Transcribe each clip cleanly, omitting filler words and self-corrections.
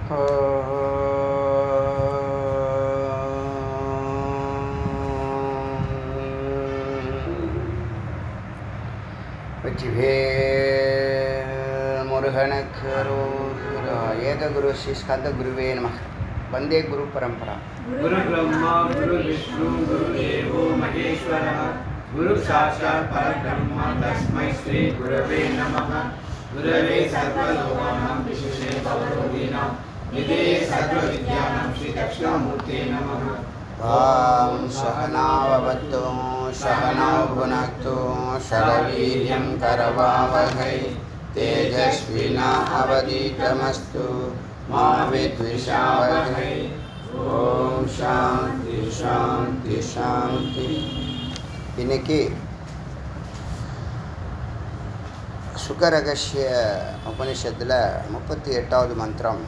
ஏககுரு ஸ்ரீ ஸ்கந்த குருவே நமः. வந்தே குரு பரம்பரா. குரு பிரம்மா குரு விஷ்ணு குரு தேவோ மகேஸ்வரः குரு சாட்சாத் பரபிரம்ம தஸ்மை ஸ்ரீ குரவே நமः. குரவே சர்வலோகானாம் விசுஷே பவரோகிணாம் நிதே சர்வவித்யானாம் ஸ்ரீ தக்ஷணாமூர்த்தே நமः. ஓம் சகனாவவத்து சகனௌ புனக்து சரவீர்யம் கரவாவகை தேஜஸ்வினாவதீதமஸ்து மா வித்விஷாவகை. ஓம் சாந்தி சாந்தி சாந்தி. இன்னைக்கு சுகரகசிய உபனிஷத்தில் 38வது மந்திரம்,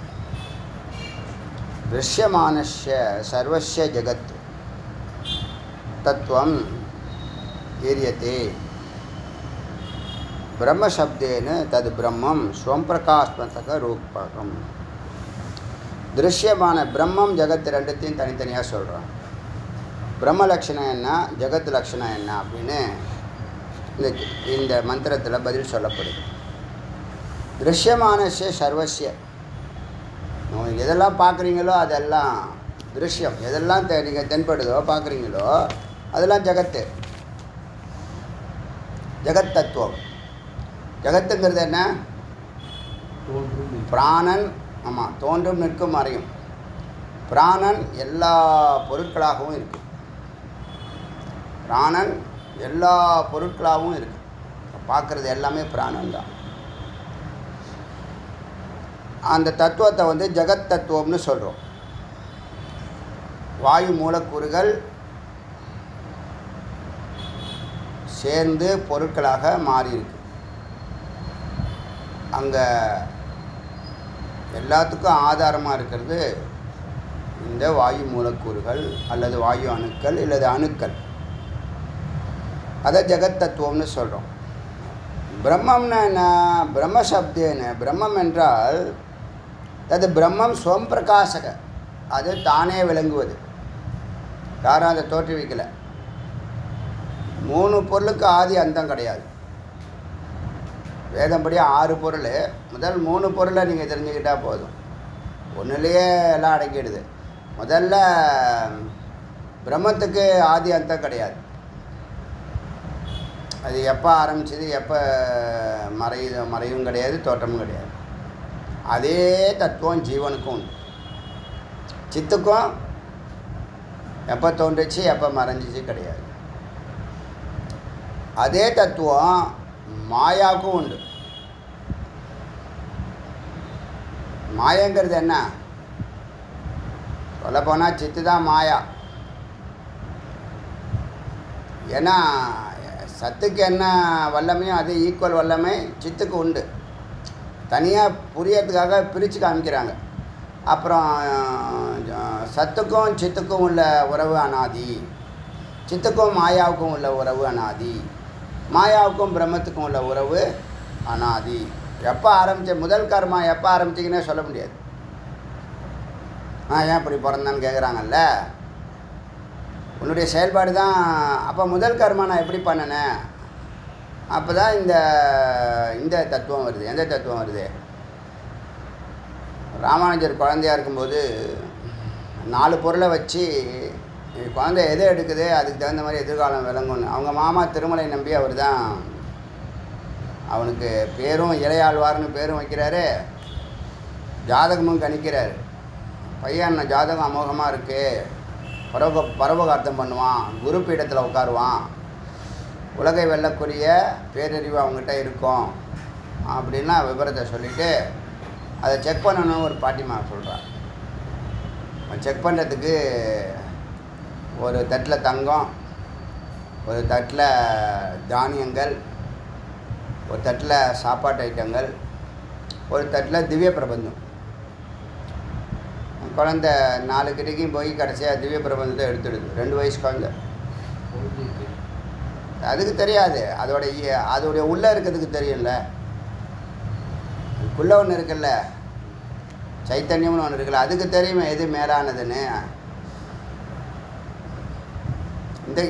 திருஷ்யமானஸ்ய சர்வஸ்ய ஜகத் தத்துவம் ஏரியதே பிரம்மசப்தேன தது பிரம்மம் ஸ்வம்பிரகாஷ்மதக ரூபகம். திருஷ்யமான பிரம்மம் ஜகத் ரெண்டுத்தையும் தனித்தனியாக சொல்கிறோம். பிரம்ம லட்சணம் என்ன, ஜகத் லட்சணம் என்ன அப்படின்னு இந்த மந்திரத்தில் பதில் சொல்லப்படுது. திருஷ்யமானஸ்ய சர்வஸ்ய, நீங்கள் எதெல்லாம் பார்க்குறீங்களோ அதெல்லாம் திருஷ்யம். எதெல்லாம் நீங்கள் தென்படுதோ பார்க்குறீங்களோ அதெல்லாம் ஜகத்து, ஜகத் தத்துவம். ஜகத்துங்கிறது என்ன? பிராணன். ஆமாம், தோன்றும் நிற்கும் மறையும். பிராணன் எல்லா பொருட்களாகவும் இருக்கு. பிராணன் எல்லா பொருட்களாகவும் இருக்கு. பார்க்குறது எல்லாமே பிராணன் தான். அந்த தத்துவத்தை வந்து ஜகத் தத்துவம்னு சொல்கிறோம். வாயு மூலக்கூறுகள் சேர்ந்து பொருட்களாக மாறியிருக்கு. அங்கே எல்லாத்துக்கும் ஆதாரமாக இருக்கிறது இந்த வாயு மூலக்கூறுகள் அல்லது வாயு அணுக்கள் அல்லது அணுக்கள். அதை ஜெகத் தத்துவம்னு சொல்கிறோம். பிரம்மம்னா என்ன? பிரம்மசப்தேன, பிரம்மம் என்றால் அது பிரம்மம் ஸ்வம் பிரகாசக, அது தானே விளங்குவது. யாரும் அதை தோற்றுவிக்கலை. 3 பொருளுக்கு ஆதி அந்தம் கிடையாது. வேதம்படி 6 பொருள். முதல் 3 பொருளை நீங்கள் தெரிஞ்சுக்கிட்டால் போதும், ஒன்றுலேயே எல்லாம் அடங்கிடுது. முதல்ல பிரம்மத்துக்கு ஆதி அந்தம் கிடையாது. அது எப்போ ஆரம்பிச்சது, எப்போ மறையும் கிடையாது, தோற்றமும் கிடையாது. அதே தத்துவம் ஜீவனுக்கும் உண்டு. சித்துக்கும் எப்போ தோன்றுச்சு எப்போ மறைஞ்சிச்சு கிடையாது. அதே தத்துவம் மாயாவுக்கும் உண்டு. மாயங்கிறது என்ன? சொல்லப்போனால் சித்து தான் மாயா. ஏன்னா சத்துக்கு என்ன வல்லமையும் அது ஈக்குவல் வல்லமை சித்துக்கு உண்டு. தனியாக புரியறதுக்காக பிரித்து காமிக்கிறாங்க. அப்புறம் சத்துக்கும் சித்துக்கும் உள்ள உறவு அனாதி, சித்துக்கும் மாயாவுக்கும் உள்ள உறவு அனாதி, மாயாவுக்கும் பிரம்மத்துக்கும் உள்ள உறவு அனாதி. எப்போ ஆரம்பித்த முதல் கர்மா எப்போ ஆரம்பிச்சிங்கன்னே சொல்ல முடியாது. ஏன் இப்படி பிறந்தான்னு கேட்குறாங்கல்ல. உன்னுடைய செயல்பாடு தான். அப்போ முதல் கர்மா நான் எப்படி பண்ணினேன்? அப்போ தான் இந்த தத்துவம் வருது. எந்த தத்துவம் வருது? ராமானுஜர் குழந்தையாக இருக்கும்போது 4 பொருளை வச்சு குழந்தை எதை எடுக்குது அதுக்கு தகுந்த மாதிரி எதிர்காலம் விளங்கும்னு அவங்க மாமா திருமலை நம்பி அவர் தான் அவனுக்கு பேரும் இளையாழ்வார்னு பேரும் வைக்கிறாரு, ஜாதகமும் கணிக்கிறார். பையன் ஜாதகம் அமோகமாக இருக்குது, பரவகார்த்தம் பண்ணுவான், குரு பீடத்தில் உட்காருவான், உலகை வெல்லக்கூடிய பேரறிவு அவங்ககிட்ட இருக்கும் அப்படின்னா விவரத்தை சொல்லிவிட்டு அதை செக் பண்ணணும்னு ஒரு பாட்டிமா சொல்கிறார். செக் பண்ணுறதுக்கு ஒரு தட்டில் தங்கம், ஒரு தட்டில் தானியங்கள், ஒரு தட்டில் சாப்பாட்டு ஐட்டங்கள், ஒரு தட்டில் திவ்ய பிரபந்தம். குழந்தை 4 கிட்டக்கையும் போய் கடைசியாக திவ்ய பிரபந்தத்தை எடுத்துடுது. 2 வயசு குழந்தை. அதுக்கு தெரியாது, அதோடைய உள்ளே இருக்கிறதுக்கு தெரியும்ல. அதுக்குள்ளே ஒன்று இருக்குல்ல, சைத்தன்யம்னு ஒன்று இருக்குல்ல, அதுக்கு தெரியுமே எது மேலானதுன்னு.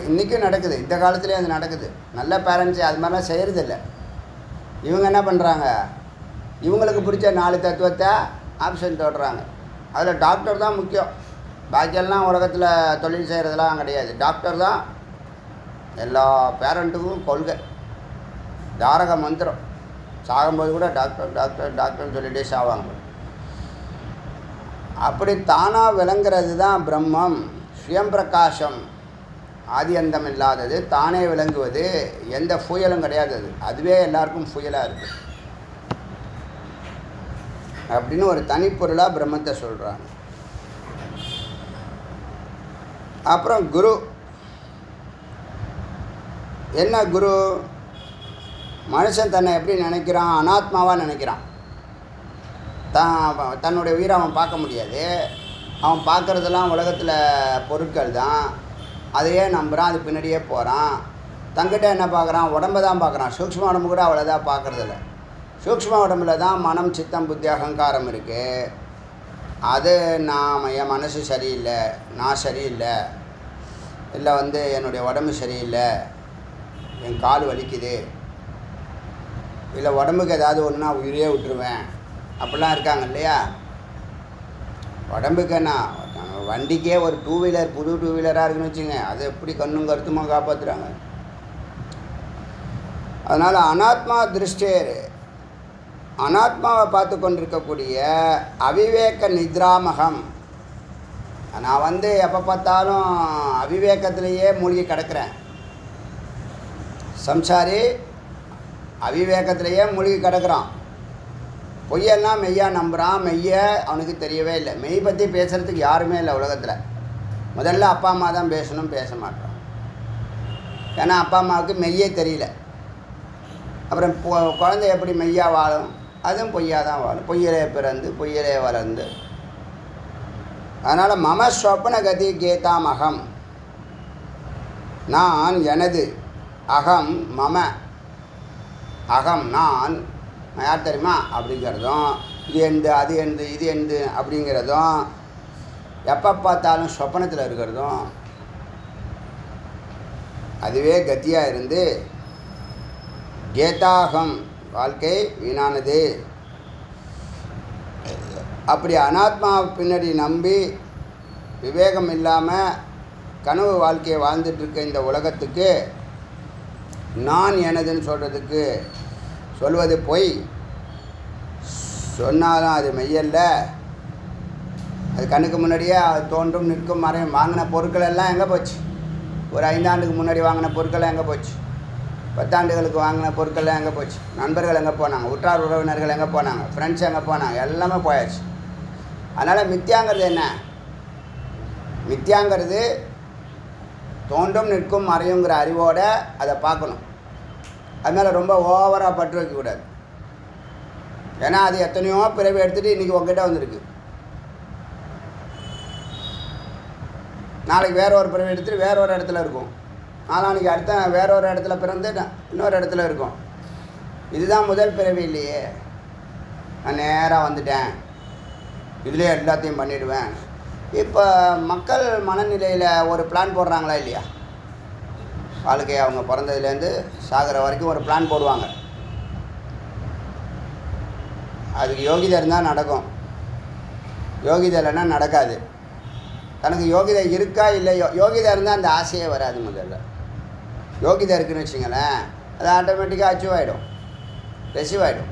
இன்றைக்கும் நடக்குது, இந்த காலத்துலேயே அது நடக்குது. நல்ல பேரண்ட்ஸு அது மாதிரிலாம் செய்கிறதில்ல. இவங்க என்ன பண்ணுறாங்க, இவங்களுக்கு பிடிச்ச 4 தத்துவத்தை ஆப்ஷன் தொடுறாங்க. அதில் டாக்டர் தான் முக்கியம். பாக்கியெல்லாம் உலகத்தில் தொழில் செய்கிறதுலாம் கிடையாது. டாக்டர் தான் எல்லா பேரண்ட்டுக்கும் கொள்கை, தாரக மந்திரம். சாகும்போது கூட டாக்டர் டாக்டர் டாக்டர்னு சொல்லிகிட்டே சாவாங்க. அப்படி தானாக விளங்குறது தான் பிரம்மம். சுயம் பிரகாசம், ஆதி அந்தம் இல்லாதது, தானே விளங்குவது, எந்த புயலும் கிடையாது. அதுவே எல்லாருக்கும் புயலாக இருக்குது அப்படின்னு ஒரு தனிப்பொருளாக பிரம்மத்தை சொல்கிறாங்க. அப்புறம் குரு. என்ன குரு? மனுஷன் தன்னை எப்படி நினைக்கிறான்? அனாத்மாவாக நினைக்கிறான். தன்னுடைய உயிரை அவன் பார்க்க முடியாது. அவன் பார்க்குறதெல்லாம் உலகத்தில் பொருட்கள் தான். அதையே நம்புகிறான், அது பின்னாடியே போகிறான். தங்கிட்ட என்ன பார்க்குறான்? உடம்பை தான் பார்க்குறான். சூக்ஷ்ம உடம்பு கூட அவ்வளோதான் பார்க்குறதில்ல. சூக்ஷ்ம உடம்புல தான் மனம், சித்தம், புத்தி, அகங்காரம் இருக்குது. அது என் மனசு சரியில்லை, நான் சரியில்லை, இல்லை என்னுடைய உடம்பு சரியில்லை, என் கால் வலிக்குது, இல்லை உடம்புக்கு ஏதாவது ஒன்றுனா உயிரே விட்டுருவேன், அப்படிலாம் இருக்காங்க இல்லையா? உடம்புக்கு என்ன, வண்டிக்கே ஒரு 2 வீலர், புது 2 வீலராக இருக்குன்னு வச்சுங்க, அதை எப்படி கண்ணும் கருத்துமா காப்பாற்றுறாங்க. அதனால் அனாத்மா திருஷ்டேர், அனாத்மாவை பார்த்து கொண்டிருக்கக்கூடிய அவிவேக நித்ராமகம். நான் எப்போ பார்த்தாலும் அவிவேகத்திலேயே மூழ்கி கிடக்கிறேன். சம்சாரி அவிவேகத்திலேயே மூழ்கி கிடக்கிறான். பொய்யெல்லாம் மெய்யா நம்புகிறான். மெய்ய அவனுக்கு தெரியவே இல்லை. மெய் பற்றி பேசுகிறதுக்கு யாருமே இல்லை உலகத்தில். முதல்ல அப்பா அம்மா தான் பேசணும், பேச மாட்டோம். ஏன்னா அப்பா அம்மாவுக்கு மெய்யே தெரியல. அப்புறம் குழந்தை எப்படி மெய்யா வாழும்? அதுவும் பொய்யாக தான் வாழும். பொய்யலே பிறந்து பொய்யலே வளர்ந்து. அதனால் மம ஸ்வப்ன கதி கேதாம் அகம், நான் எனது, அகம் மம, அகம் நான் யார் தெரியுமா அப்படிங்கிறதும், இது எந்து அது எந்து இது எந்து அப்படிங்கிறதும், எப்போ பார்த்தாலும் சொப்பனத்தில் இருக்கிறதும், அதுவே கத்தியாக இருந்து கேதாகம் வாழ்க்கை வீணானது. அப்படி அனாத்மா பின்னாடி நம்பி விவேகம் இல்லாமல் கனவு வாழ்க்கையை வாழ்ந்துட்டுருக்க இந்த உலகத்துக்கு நான் எனதுன்னு சொல்வது பொய். சொன்னாலும் அது மெய்யல்ல. அது கண்ணுக்கு முன்னாடியே தோன்றும் நிற்கும் மறையும். வாங்கின பொருட்கள் எல்லாம் எங்கே போச்சு? ஒரு 5 ஆண்டுக்கு முன்னாடி வாங்கின பொருட்கள் எங்கே போச்சு? 10 ஆண்டுகளுக்கு வாங்கின பொருட்கள் எங்கே போச்சு? நண்பர்கள் எங்கே போனாங்க? உற்றார் உறவினர்கள் எங்கே போனாங்க? ஃப்ரெண்ட்ஸ் எங்கே போனாங்க? எல்லாமே போயாச்சு. அதனால் மித்தியாங்கிறது என்ன? மித்தியாங்கிறது தோன்றும் நிற்கும் மறையுங்கிற அறிவோடு அதை பார்க்கணும். அதனால் ரொம்ப ஓவராக பற்று வைக்கக்கூடாது. ஏன்னா அது எத்தனையோ பிறவி எடுத்துகிட்டு இன்றைக்கி உங்ககிட்ட வந்திருக்கு. நாளைக்கு வேற ஒரு பிறவி எடுத்துகிட்டு வேற ஒரு இடத்துல இருக்கும். நாளைக்கு அடுத்த வேற ஒரு இடத்துல பிறந்து இன்னொரு இடத்துல இருக்கும். இதுதான் முதல் பிறவி இல்லையே. நான் நேராக வந்துட்டேன், இதிலே எல்லாத்தையும் பண்ணிவிடுவேன். இப்போ மக்கள் மனநிலையில் ஒரு பிளான் போடுறாங்களா இல்லையா? வாழ்க்கையை அவங்க பிறந்ததுலேருந்து சாகிற வரைக்கும் ஒரு பிளான் போடுவாங்க. அதுக்கு யோகிதை இருந்தால் நடக்கும், யோகிதை இல்லைன்னா நடக்காது. தனக்கு யோகிதை இருக்கா இல்லையோ, யோகிதை இருந்தால் அந்த ஆசையே வராது. முதல்ல யோகிதை இருக்குதுன்னு வச்சுங்களேன், அது ஆட்டோமேட்டிக்காக அச்சீவ் ஆகிடும், ரிசீவ் ஆகிடும்.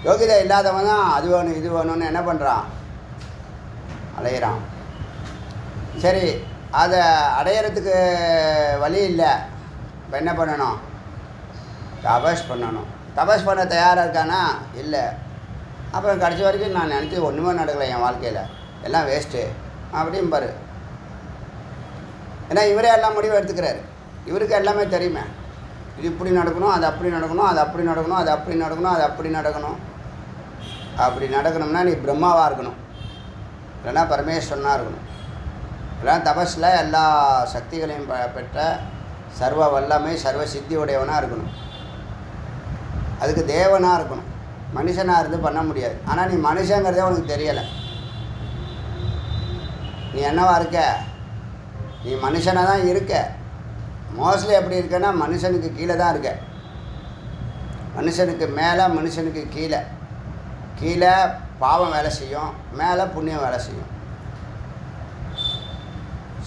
யோகிதை இல்லாதவன் தான் அது வேணும் இது வேணும்னு என்ன பண்ணுறான்? அலையிறான். சரி, அதை அடையிறதுக்கு வழி இல்லை. இப்போ என்ன பண்ணணும்? தபஸ் பண்ணணும். தபஸ் பண்ண தயாராக இருக்கானா? இல்லை. அப்புறம் கடைசி வரைக்கும் நான் நினச்சி ஒன்றுமே நடக்கலை என் வாழ்க்கையில், எல்லாம் வேஸ்ட்டு அப்படின்னு பாரு. ஏன்னா இவரே எல்லாம் முடிவு எடுத்துக்கிறாரு. இவருக்கு எல்லாமே தெரியுமே. இது இப்படி நடக்கணும், அது அப்படி நடக்கணும், அது அப்படி நடக்கணும், அது அப்படி நடக்கணும், அது அப்படி நடக்கணும். அப்படி நடக்கணும்னா நீ பிரம்மாவாக இருக்கணும், இல்லைன்னா பரமேஸ்வரனாக இருக்கணும், இல்லைன்னா தபஸில் எல்லா சக்திகளையும் பெற்ற சர்வ வல்லமை சர்வ சித்தி உடையவனாக இருக்கணும். அதுக்கு தேவனாக இருக்கணும். மனுஷனாக இருந்து பண்ண முடியாது. ஆனால் நீ மனுஷங்கிறதே உனக்கு தெரியலை. நீ என்னவா இருக்க? நீ மனுஷனாக தான் இருக்க. மோஸ்ட்லி எப்படி இருக்கன்னா மனுஷனுக்கு கீழே தான் இருக்க. மனுஷனுக்கு மேலே, மனுஷனுக்கு கீழே. கீழே பாவம் வேலை செய்யும், மேலே புண்ணியம் வேலை செய்யும்.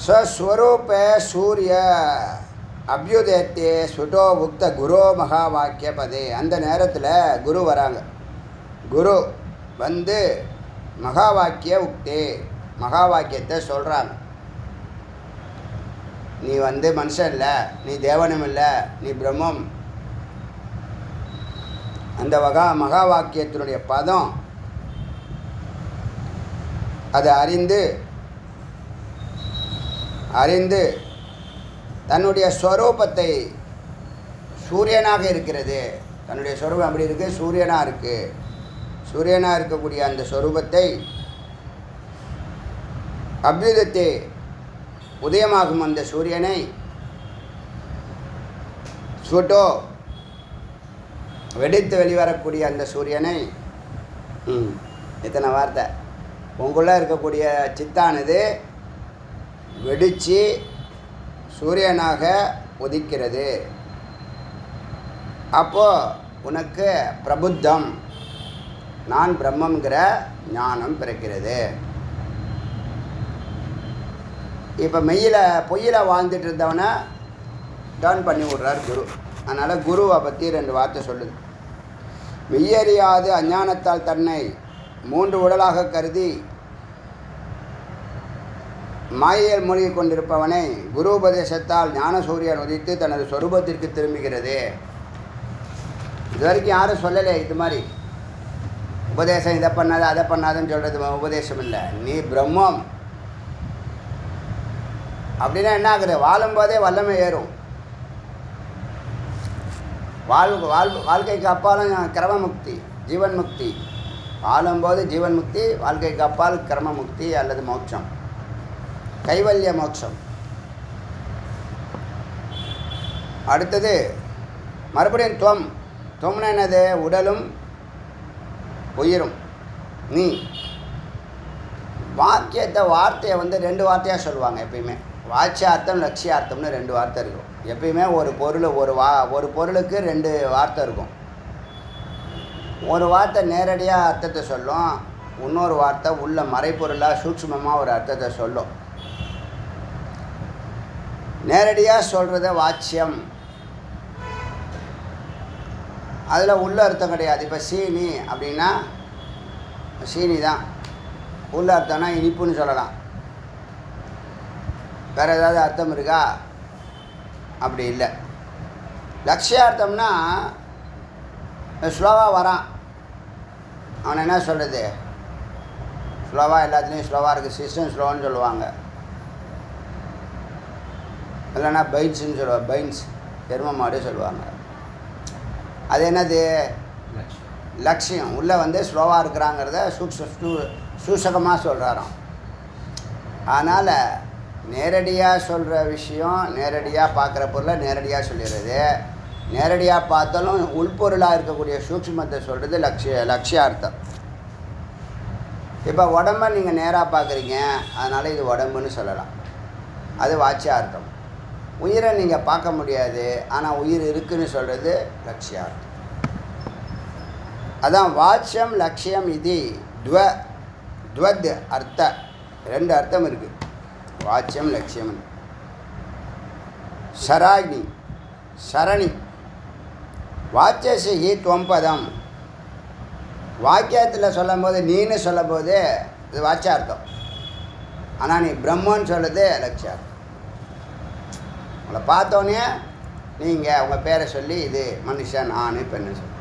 ஸ்வஸ்வரூப சூரிய அபியுதயத்தே சுட்டோ புக்த குரு மகா வாக்கிய பதே. அந்த நேரத்தில் குரு வராங்க. குரு வந்து மகா வாக்கிய உக்தே, மகா வாக்கியத்தை சொல்கிறாங்க. நீ வந்து மனுஷன் இல்லை, நீ தேவனும் இல்லை, நீ பிரம்மம். அந்த மகா வாக்கியத்தினுடைய பதம் அதை அறிந்து தன்னுடைய ஸ்வரூபத்தை சூரியனாக இருக்கிறது. தன்னுடைய ஸ்வரூபம் அப்படி இருக்குது, சூரியனாக இருக்குது. சூரியனாக இருக்கக்கூடிய அந்த ஸ்வரூபத்தை அபியுதத்தை உதயமாகும் அந்த சூரியனை சுட்டோ வெடித்து வெளிவரக்கூடிய அந்த சூரியனை, இத்தனை வார்த்தை, உங்களுள்ளே இருக்கக்கூடிய சித்தானது வெடித்து சூரியனாக உதிக்கிறது. அப்போது உனக்கு பிரபுத்தம், நான் பிரம்மங்கிற ஞானம் பிறக்கிறது. இப்போ பொய்யில் வாழ்ந்துட்டு இருந்தவனை டர்ன் பண்ணி விட்றார் குரு. அதனால் குருவை பற்றி 2 வார்த்தை சொல்லுது. மெய்யறியாது அஞ்ஞானத்தால் தன்னை 3 உடலாக கருதி மாயையில் மூழ்கி கொண்டிருப்பவனை குரு உபதேசத்தால் ஞான சூரியன் உதித்து தனது சொரூபத்திற்கு திரும்புகிறது. இது வரைக்கும் யாரும் சொல்லலை இது மாதிரி உபதேசம். இதை பண்ணாத அதை பண்ணாதுன்னு சொல்கிறது உபதேசம் இல்லை. நீ பிரம்மம் அப்படின்னா என்ன ஆகுது? வாழும்போதே வல்லமை ஏறும். வாழ்க்கைக்கு அப்பாலும் கிரமமுக்தி, ஜீவன் முக்தி. வாழும்போது ஜீவன் முக்தி, வாழ்க்கைக்கு அப்பால் கிரம முக்தி அல்லது மோட்சம், கைவல்ய மோட்சம். அடுத்தது மறுபடியும் துவம்னா என்னது? உடலும் உயிரும். நீ வார்த்தையை வந்து 2 வார்த்தையாக சொல்லுவாங்க எப்பயுமே. வாட்சியார்த்தம் லட்சியார்த்தம்னு 2 வார்த்தை இருக்கும். எப்பயுமே ஒரு பொருளுக்கு 2 வார்த்தை இருக்கும். ஒரு வார்த்தை நேரடியாக அர்த்தத்தை சொல்லும், இன்னொரு வார்த்தை உள்ள மறைப்பொருளாக சூட்சுமமாக ஒரு அர்த்தத்தை சொல்லும். நேரடியாக சொல்கிறத வாட்சியம், அதில் உள்ள அர்த்தம் கிடையாது. இப்போ சீனி அப்படின்னா சீனி தான், உள்ள அர்த்தம்னா இனிப்புன்னு சொல்லலாம். வேறு ஏதாவது அர்த்தம் இருக்கா? அப்படி இல்லை. லட்சியார்த்தம்னா ஸ்லோவாக வரான், அவனை என்ன சொல்கிறது? ஸ்லோவாக எல்லாத்துலேயும் ஸ்லோவாக இருக்குது, சிஸ்டம் ஸ்லோன்னு சொல்லுவாங்க. இல்லைன்னா பைன்ஸுன்னு சொல்லுவாங்க, பைன்ஸ் எரும மாடு சொல்லுவாங்க. அது என்னது? லட்சியம். உள்ளே வந்து ஸ்லோவாக இருக்கிறாங்கிறத சூசகமாக சொல்கிறாராம். அதனால் நேரடியாக சொல்கிற விஷயம், நேரடியாக பார்க்குற பொருளை நேரடியாக சொல்லிடுறது. நேரடியாக பார்த்தாலும் உள்பொருளாக இருக்கக்கூடிய சூக்ஷ்மத்தை சொல்கிறது லட்சியார்த்தம். இப்போ உடம்பை நீங்கள் நேராக பார்க்குறீங்க, அதனால் இது உடம்புன்னு சொல்லலாம், அது வாட்சியார்த்தம். உயிரை நீங்கள் பார்க்க முடியாது, ஆனால் உயிர் இருக்குதுன்னு சொல்கிறது லட்சியார்த்தம். அதான் வாட்சியம் லட்சியம். இது துவத் அர்த்த 2 அர்த்தம் இருக்குது. வாட்சியம் லட்சியம். சரணி வாச்சியசி துவம்பதம். வாக்கியத்தில் சொல்லும் போது நீன்னு சொல்லும் போது இது வாட்சியார்த்தம், ஆனால் நீ பிரம்மன்னு சொல்லுது லட்சியார்த்தம். உங்களை பார்த்தோன்னே நீங்கள் உங்கள் பேரை சொல்லி இது மனுஷன் ஆணு பெண்ணு சொல்லி,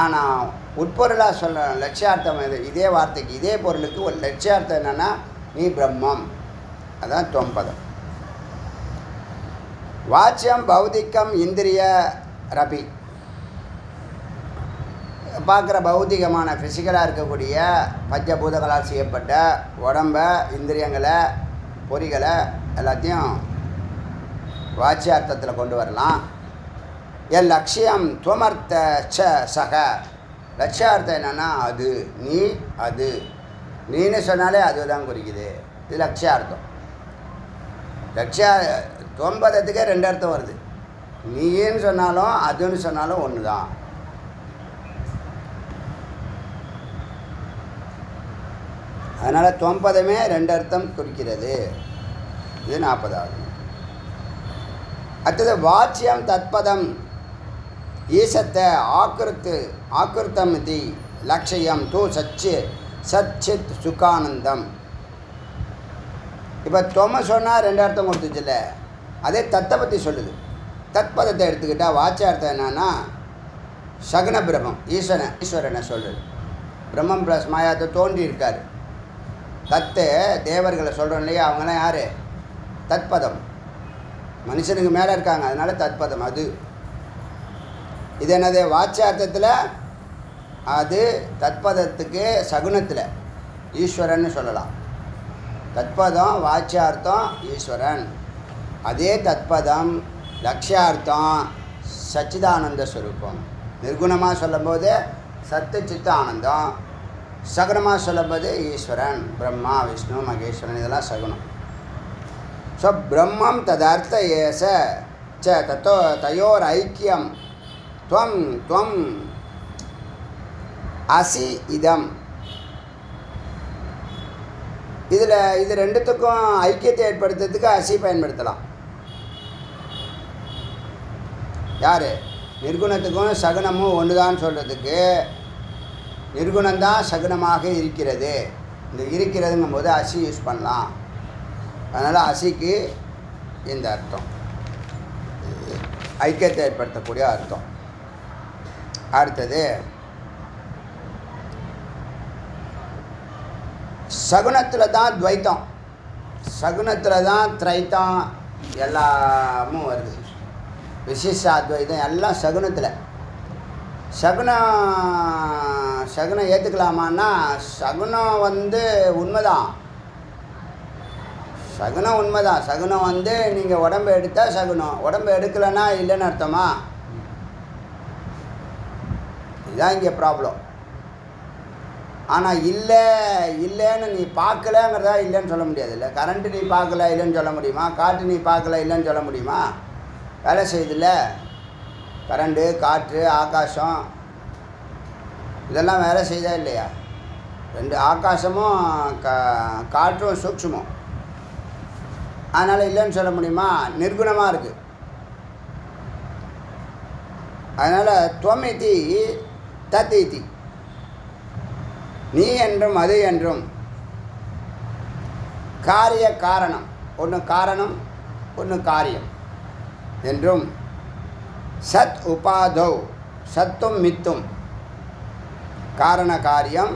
ஆனால் உட்பொருளாக சொல்ல லட்சியார்த்தம் இது. இதே வார்த்தைக்கு இதே பொருளுக்கு ஒரு லட்சியார்த்தம் என்னென்னா நீ பிரம்மம். அதான் தொம்பதம். வாச்சியம் பௌதிக்கம் இந்திரிய ரபி. பார்க்குற பௌதிகமான ஃபிசிக்கலாக இருக்கக்கூடிய பஞ்சபூதங்களால் செய்யப்பட்ட உடம்பை, இந்திரியங்களை, பொறிகளை எல்லாத்தையும் வாச்சியார்த்தத்தில் கொண்டு வரலாம். என் லட்சியம் துவமர்த்த சக. லட்சியார்த்தம் என்னென்னா அது, நீ அது. நீன்னு சொன்னாலே அதுதான் குறிக்குது. இது லட்சியார்த்தம். லட்சிய தொம்பதத்துக்கே 2 அர்த்தம் வருது. நீன்னு சொன்னாலும் அதுன்னு சொன்னாலும் ஒன்று தான். அதனால் தொம்பதமே 2 அர்த்தம் குறிக்கிறது. இது 40வது. அடுத்தது வாச்சியம் தத்பதம் ஈசத்தை ஆக்கிருத்தம் இது லட்சியம் தூ சச்சித் சுகானந்தம். இப்போ தொம சொன்னால் 2 அர்த்தம் கொடுத்துச்சுல்ல, அதே தத்தை பற்றி சொல்லுது. தத்பதத்தை எடுத்துக்கிட்டால் வாச்சியார்த்தம் என்னன்னா சகுன பிரம்மம் ஈஸ்வரனை சொல்லுது. பிரம்மம் ப்ளஸ் மாயாத்தை தோன்றியிருக்கார். தத்து தேவர்களை சொல்கிறோம் இல்லையா, அவங்களாம் யார்? தத்பதம். மனுஷனுக்கு மேலே இருக்காங்க, அதனால் தத்பதம் அது. இது என்னது? வாச்சியார்த்தத்தில் அது, தத்பதத்துக்கு சகுனத்தில் ஈஸ்வரன் சொல்லலாம். தத்பதம் வாச்சியார்த்தம் ஈஸ்வரன். அதே தத்பதம் லட்சியார்த்தம் சச்சிதானந்த ஸ்வரூபம். நிர்குணமாக சொல்லும்போது சத்து சித்த ஆனந்தம், சகுனமாக சொல்லும்போது ஈஸ்வரன், பிரம்மா விஷ்ணு மகேஸ்வரன், இதெல்லாம் சகுனம். ஸோ பிரம்மம் ததர்த்த ஏச ச தத்தோ தயோர் ஐக்கியம் துவம் அசி இதம். இதில் இது ரெண்டுத்துக்கும் ஐக்கியத்தை ஏற்படுத்துறதுக்கு அசி பயன்படுத்தலாம். யார்? நிர்குணத்துக்கும் சகுனமும் ஒன்று தான் சொல்கிறதுக்கு நிர்குணந்தான் சகுனமாக இருக்கிறது. இந்த இருக்கிறதுங்கும் போது அசி யூஸ் பண்ணலாம். அதனால் அசிக்கு இந்த அர்த்தம், ஐக்கியத்தை ஏற்படுத்தக்கூடிய அர்த்தம். அடுத்தது சகுனத்தில் தான் துவைத்தம், சகுனத்தில் தான் திரைத்தம் எல்லாமும் வருது. விசிஷ்டாத்வைதம் எல்லாம் சகுனத்தில். சகுனம் ஏற்றுக்கலாமான்னா சகுனம் உண்மைதான். சகுனம் உண்மைதான். சகுனம் நீங்கள் உடம்பு எடுத்தால் சகுனம், உடம்பு எடுக்கலைன்னா இல்லைன்னு அர்த்தமா? இதுதான் இங்கே ப்ராப்ளம். ஆனால் இல்லைன்னு நீ பார்க்கலங்கிறதா இல்லைன்னு சொல்ல முடியாது. இல்லை கரண்ட்டு நீ பார்க்கல இல்லைன்னு சொல்ல முடியுமா? காற்று நீ பார்க்கல இல்லைன்னு சொல்ல முடியுமா? வேலை செய்யுதில்ல. கரண்டு, காற்று, ஆகாசம் இதெல்லாம் வேலை செய்தா இல்லையா? 2 ஆகாசமும் காற்றும் சூக்ஷ்மம். அதனால் இல்லைன்னு சொல்ல முடியுமா? நிர்குணமாக இருக்குது. அதனால் துவமிதி தத்திதி, நீ என்றும் அது என்றும். காரிய காரணம், ஒன்று காரணம் ஒன்று காரியம் என்றும். சத் உபாதௌ, சத்தும் மித்தும், காரண காரியம்.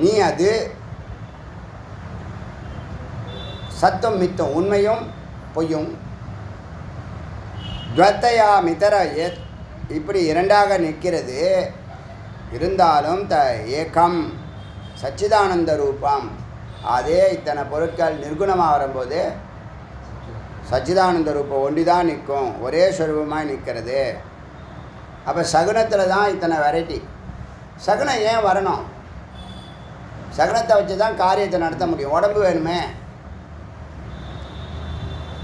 நீ அது, சத்தும் மித்தும், உண்மையும் பொய்யும். துவத்தையா மிதர இப்படி 2ஆக நிற்கிறது. இருந்தாலும் ஏகம் சச்சிதானந்த ரூபம். அதே இத்தனை பொருட்கள் நிர்குணமாக வரும்போது சச்சிதானந்த ரூபம் ஒண்டி தான் நிற்கும், ஒரே ஸ்வரூபமாக நிற்கிறது. அப்போ சகுனத்தில் தான் இத்தனை வெரைட்டி. சகுனம் ஏன் வரணும்? சகுனத்தை வச்சு தான் காரியத்தை நடத்த முடியும். உடம்பு வேணுமே,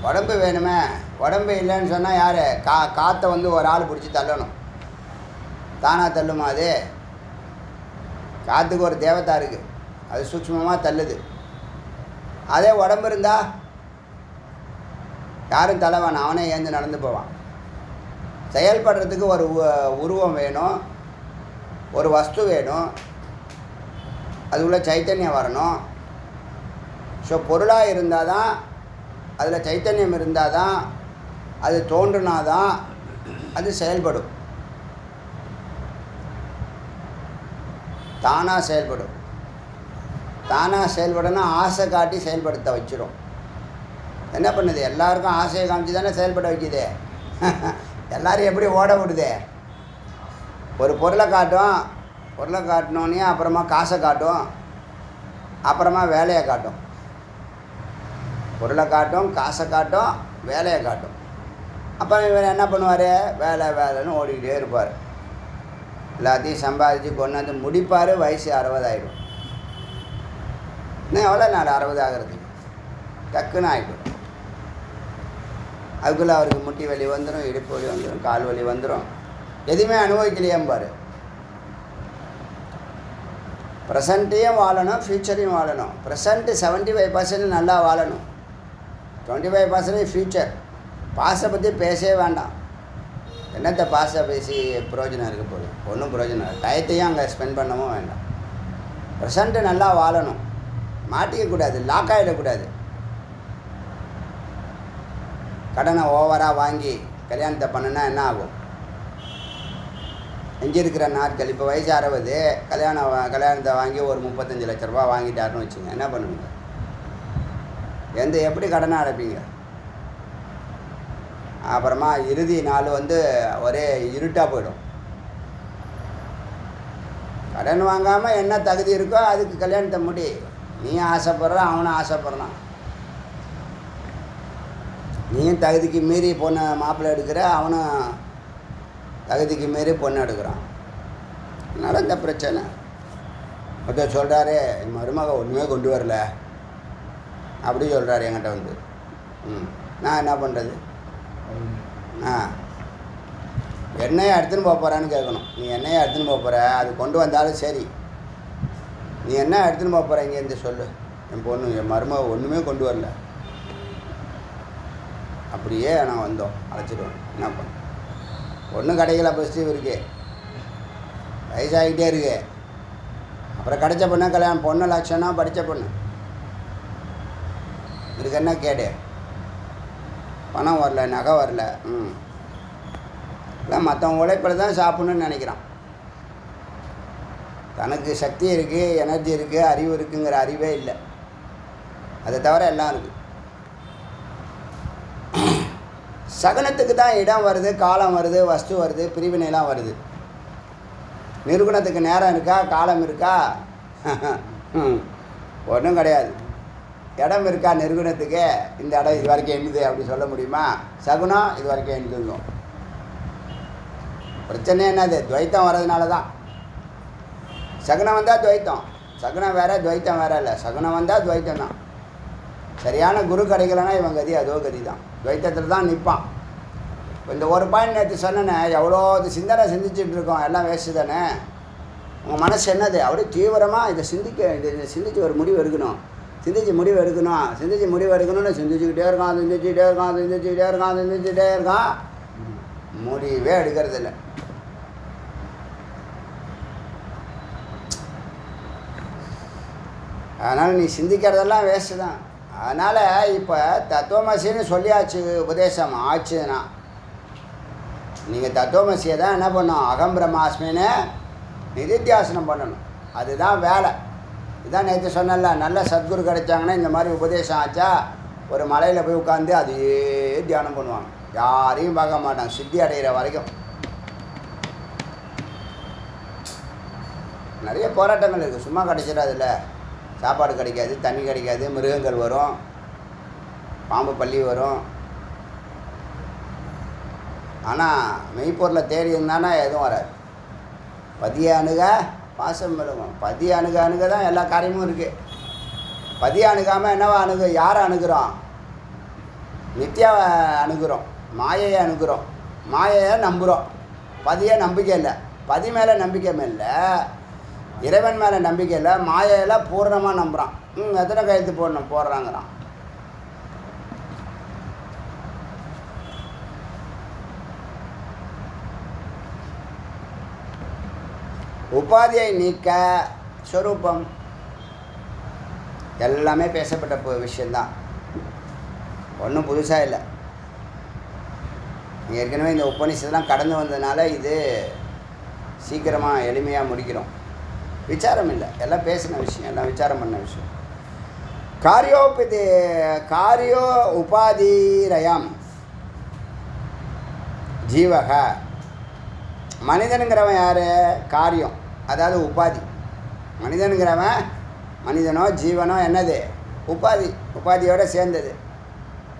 உடம்பு வேணுமே. உடம்பு இல்லைன்னு சொன்னால் யார்? காற்றை ஒரு ஆள் பிடிச்சி தள்ளணும். தானாக தள்ளுமா? அது காற்றுக்கு ஒரு தேவதா இருக்குது, அது சூக்ஷ்மமாக தள்ளுது. அதே உடம்பு இருந்தால் யாரும் தலைவான், அவனே ஏந்து நடந்து போவான். செயல்படுறதுக்கு ஒரு உருவம் வேணும், ஒரு வஸ்து வேணும், அதுக்குள்ள சைத்தன்யம் வரணும். ஸோ பொருளாக இருந்தால் தான், அதில் சைத்தன்யம் இருந்தால் தான், அது தோன்றுனாதான் அது செயல்படும், தானாக செயல்படும். தானாக செயல்படணும், ஆசை காட்டி செயல்படுத்த வச்சிடும். என்ன பண்ணுது? எல்லாருக்கும் ஆசையை காமிச்சு தானே செயல்பட வைக்குது. எல்லோரும் எப்படி ஓட விடுதே? ஒரு பொருளை காட்டும், பொருளை காட்டினோன்னே அப்புறமா காசை காட்டும், அப்புறமா வேலையை காட்டும். பொருளை காட்டும், காசை காட்டும், வேலையை காட்டும். அப்போ இவர் என்ன பண்ணுவார்? வேலை வேலைன்னு ஓடிக்கிட்டே இருப்பார். எல்லாத்தையும் சம்பாதிச்சு கொண்டு வந்து முடிப்பார். வயசு 60 ஆகிடும். இன்னும் எவ்வளோ நாள் 60 ஆகிறது? டக்குன்னு ஆகிடும். அதுக்குள்ளே அவருக்கு முட்டி வலி வந்துடும், இடுப்பு வலி வந்துடும், கால் வலி வந்துடும். எதுவுமே அனுபவிக்கலையேம்பார். ப்ரெசண்ட்டையும் வாழணும், ஃப்யூச்சரையும் வாழணும். ப்ரெசண்ட்டு 75% நல்லா வாழணும், 25% ஃப்யூச்சர். பாஸை பற்றி பேசவே வேண்டாம். என்னத்தை பாஸை பேசி பிரயோஜனம் இருக்க போகுது? ஒன்றும் பிரயோஜனம் இல்லை. டயத்தையும் அங்கே ஸ்பெண்ட் பண்ணவும் வேண்டாம். ப்ரெசண்ட்டு நல்லா வாழணும், மாட்டிக்கக்கூடாது, லாக் ஆகிடக்கூடாது. கடனை ஓவராக வாங்கி கல்யாணத்தை பண்ணுனா என்ன ஆகும்? எஞ்சிருக்கிற நாட்கள் இப்போ வயசு 60, கல்யாணத்தை வாங்கி ஒரு 35 லட்ச ரூபா வாங்கிட்டாருன்னு வச்சுங்க, என்ன பண்ணுவீங்க? எப்படி கடனை அடைப்பீங்க? அப்புறமா இறுதி நாள் ஒரே இருட்டாக போயிடும். கடன் வாங்காமல் என்ன தகுதி இருக்கோ அதுக்கு கல்யாணத்தை முடி. நீயும் ஆசைப்படுறான், அவனும் ஆசைப்படுறான். நீயும் தகுதிக்கு மீறி பொண்ணை மாப்பிள்ளை எடுக்கிற, அவனும் தகுதிக்கு மீறி பொண்ணு எடுக்கிறான். அதனால் இந்த பிரச்சனை. ஒருத்தர் சொல்கிறாரு, என் மருமக ஒன்றுமே கொண்டு வரல அப்படி சொல்கிறாரு என்கிட்ட நான் என்ன பண்ணுறது? என்னையை எடுத்துன்னு போக போகிறான்னு கேட்கணும். நீ என்னையை எடுத்துன்னு போக போகிற, அது கொண்டு வந்தாலும் சரி. நீ என்ன எடுத்துன்னு போக போகிற இங்கேருந்து சொல்லு. என் பொண்ணு, என் மருமக ஒன்றுமே கொண்டு வரல. அப்படியே நான் வந்தோம், அழைச்சிடுவேன். என்ன பண்ண? ஒன்றும் கிடைக்கல. ஃபஸ்ட்டு இவருக்கு வயசாகிட்டே இருக்கு. அப்புறம் கிடைச்ச பொண்ணு கல்யாணம். பொண்ணு லட்சணம் படித்த பொண்ணு. இதுக்கு என்ன கேடு? பணம் வரல, நகை வரல. இல்லை, மற்றவங்க உழைப்பில் தான் சாப்பிட்ணுன்னு நினைக்கிறான். தனக்கு சக்தி இருக்குது, எனர்ஜி இருக்குது, அறிவு இருக்குங்கிற அறிவே இல்லை. அதை தவிர எல்லாம் இருக்குது. சகுனத்துக்கு தான் இடம் வருது, காலம் வருது, வஸ்து வருது, பிரிவினைலாம் வருது. நிர்குணத்துக்கு நேரம் இருக்கா, காலம் இருக்கா? ஒன்றும் கிடையாது. இடம் இருக்கா நிர்குணத்துக்கு? இந்த இடம் இது வரைக்கும் எண்ணுது அப்படி சொல்ல முடியுமா? சகுனம் இது வரைக்கும் எண்ணுதுங்கும். பிரச்சனை என்னது? துவைத்தம் வர்றதுனால தான். சகுனம் வந்தால் துவைத்தம். சகுனம் வேறு, துவைத்தம் வேறு இல்லை. சகுனம் வந்தால் துவைத்தம் தான். சரியான குரு கிடைக்கலன்னா இவன் கதி அதோ கதி தான். துவைத்தத்தில் தான் நிற்பான். இப்போ இந்த ஒரு பாயிண்ட் நேற்று சொன்னேன்னே, எவ்வளோ சிந்தனை சிந்திச்சுட்டு இருக்கோம், எல்லாம் வேஸ்ட்டு தானே. உங்கள் மனசு என்னது? அப்படியே தீவிரமாக இதை சிந்திச்சு ஒரு முடிவு எடுக்கணும். சிந்திச்சு முடிவு எடுக்கணும்னு சிந்திச்சுக்கிட்டே இருக்கான். முடிவே எடுக்கிறது இல்லை. அதனால் நீ சிந்திக்கிறதெல்லாம் வேஸ்ட்டு தான். அதனால் இப்போ தத்துவமசின்னு சொல்லியாச்சு, உபதேசம் ஆச்சுன்னா நீங்கள் தத்துவமசியை தான் என்ன பண்ணணும்? அகம் பிரம்மாஸ்மின்னு நிதித்தியாசனம் பண்ணணும். அதுதான் வேலை. இதுதான் நேற்று சொன்னல, நல்ல சத்குரு கிடைச்சாங்கன்னா இந்த மாதிரி உபதேசம் ஆச்சா, ஒரு மலையில் போய் உட்காந்து அதையே தியானம் பண்ணுவாங்க. யாரையும் பார்க்க மாட்டாங்க சித்தி அடைகிற வரைக்கும். நிறைய போராட்டங்கள் இருக்குது. சும்மா கிடைச்சிடாதுல்ல. சாப்பாடு கிடைக்காது, தண்ணி கிடைக்காது, மிருகங்கள் வரும், பாம்பு பள்ளி வரும். ஆனால் மெய்ப்பொருளை தேடி இருந்தானா எதுவும் வராது. பதிய அணுக பாசம் விழுகும். பதிய அணுக தான் எல்லா காரியமும் இருக்குது. பதிய அணுகாமல் என்னவா யாரை அணுகிறோம்? நித்தியாவை அணுகிறோம், மாயையை அணுகிறோம், மாயையை நம்புகிறோம். பதிய நம்பிக்கை இல்லை. பதி மேலே நம்பிக்கை இல்லை, இறைவன் மேலே நம்பிக்கை இல்லை, மாயையில் பூர்ணமாக நம்புகிறான். எத்தனை கையெழுத்து போடுறாங்கிறான். உபாதியை நீக்க ஸ்வரூபம் எல்லாமே பேசப்பட்ட விஷயந்தான். ஒன்றும் புதுசாக இல்லை. ஏற்கனவே இந்த உபநிஷதெல்லாம் கடந்து வந்ததுனால இது சீக்கிரமாக எளிமையாக முடிக்கிறோம். விசாரம் இல்லை, எல்லாம் பேசின விஷயம், எல்லாம் விசாரம் பண்ண விஷயம். காரியோ உபாதிரயம் ஜீவக. மனிதனுங்கிறவன் யார்? காரியம், அதாவது உபாதி. மனிதனுங்கிறவன், மனிதனோ ஜீவனோ என்னது? உபாதி. உபாதியோடு சேர்ந்தது.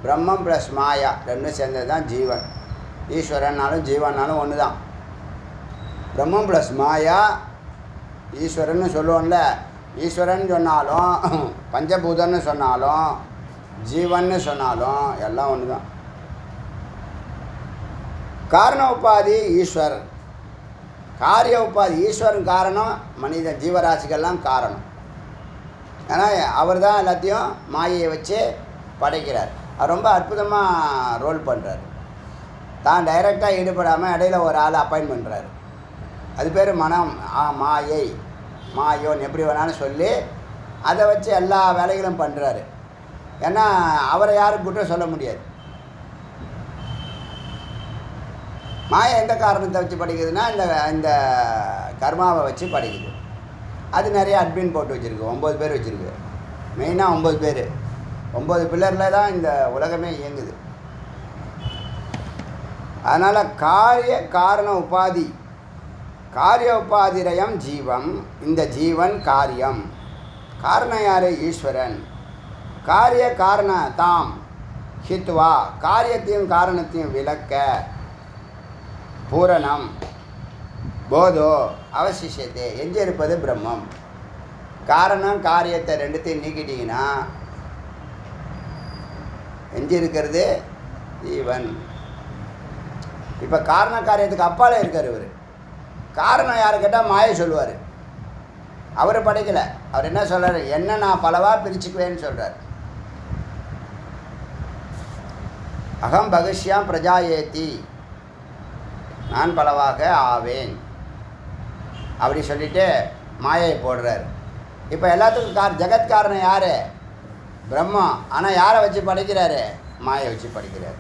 பிரம்மம் ப்ளஸ் மாயா ரெண்டும் சேர்ந்தது தான் ஜீவன். ஈஸ்வரன்னாலும் ஜீவன்னாலும் ஒன்று தான். பிரம்மம் ப்ளஸ் மாயா ஈஸ்வரன்னு சொல்லுவோம்ல. ஈஸ்வரன் சொன்னாலும் பஞ்சபூதன்னு சொன்னாலும் ஜீவன்னு சொன்னாலும் எல்லாம் ஒன்று தான். காரண உபாதி ஈஸ்வர், காரிய உபாதி ஈஸ்வரன் காரணம், மனித ஜீவராசிகள்லாம் காரணம். ஏன்னா அவர் தான் எல்லாத்தையும் மாயையை வச்சு படைக்கிறார். அவர் ரொம்ப அற்புதமாக ரோல் பண்ணுறார். தான் டைரெக்டாக ஈடுபடாமல் இடையில ஒரு ஆள் அப்பாயின்ட் பண்ணுறாரு. அது பேர் மனம், மாயை, மாயோன் எப்படி வேணாலும் சொல்லி அதை வச்சு எல்லா வேலைகளும் பண்ணுறாரு. ஏன்னா அவரை யாரும் குற்றம் சொல்ல முடியாது. மாயை எந்த காரணத்தை வச்சு படிக்குதுன்னா இந்த கர்மாவை வச்சு படிக்குது. அது நிறைய அட்மின் போட்டு வச்சுருக்கு. 9 பேர் வச்சுருக்கு. மெயினாக 9 பேர், 9 பில்லரில் தான் இந்த உலகமே இயங்குது. அதனால் காரிய காரண உபாதி, காரிய உபாதிரயம் ஜீவம், இந்த ஜீவன் காரியம். காரணம் யார்? ஈஸ்வரன். காரிய காரண தாம் ஹித்வா, காரியத்தையும் காரணத்தையும் விளக்க பூரணம் போதோ அவசிஷத்தை, எஞ்சி இருப்பது பிரம்மம். காரணம் காரியத்தை ரெண்டுத்தையும் நீக்கிட்டீங்கன்னா எஞ்சி இருக்கிறது ஜீவன். இப்போ காரண காரியத்துக்கு அப்பாலே இருக்கார் இவர். காரணம் யார் கேட்டால் மாயை சொல்லுவார். அவர் படைக்கலை. அவர் என்ன சொல்கிறார்? என்ன நான் பலவாக பிரிச்சுக்குவேன்னு சொல்கிறார். அகம் பகஷ்யாம் பிரஜாயேதி, நான் பலவாக ஆவேன் அப்படி சொல்லிட்டு மாயை போடுறார். இப்போ எல்லாத்துக்கும் ஜெகத்காரணம் யார்? பிரம்மம். ஆனால் யாரை வச்சு படைக்கிறாரு? மாயை வச்சு படைக்கிறார்.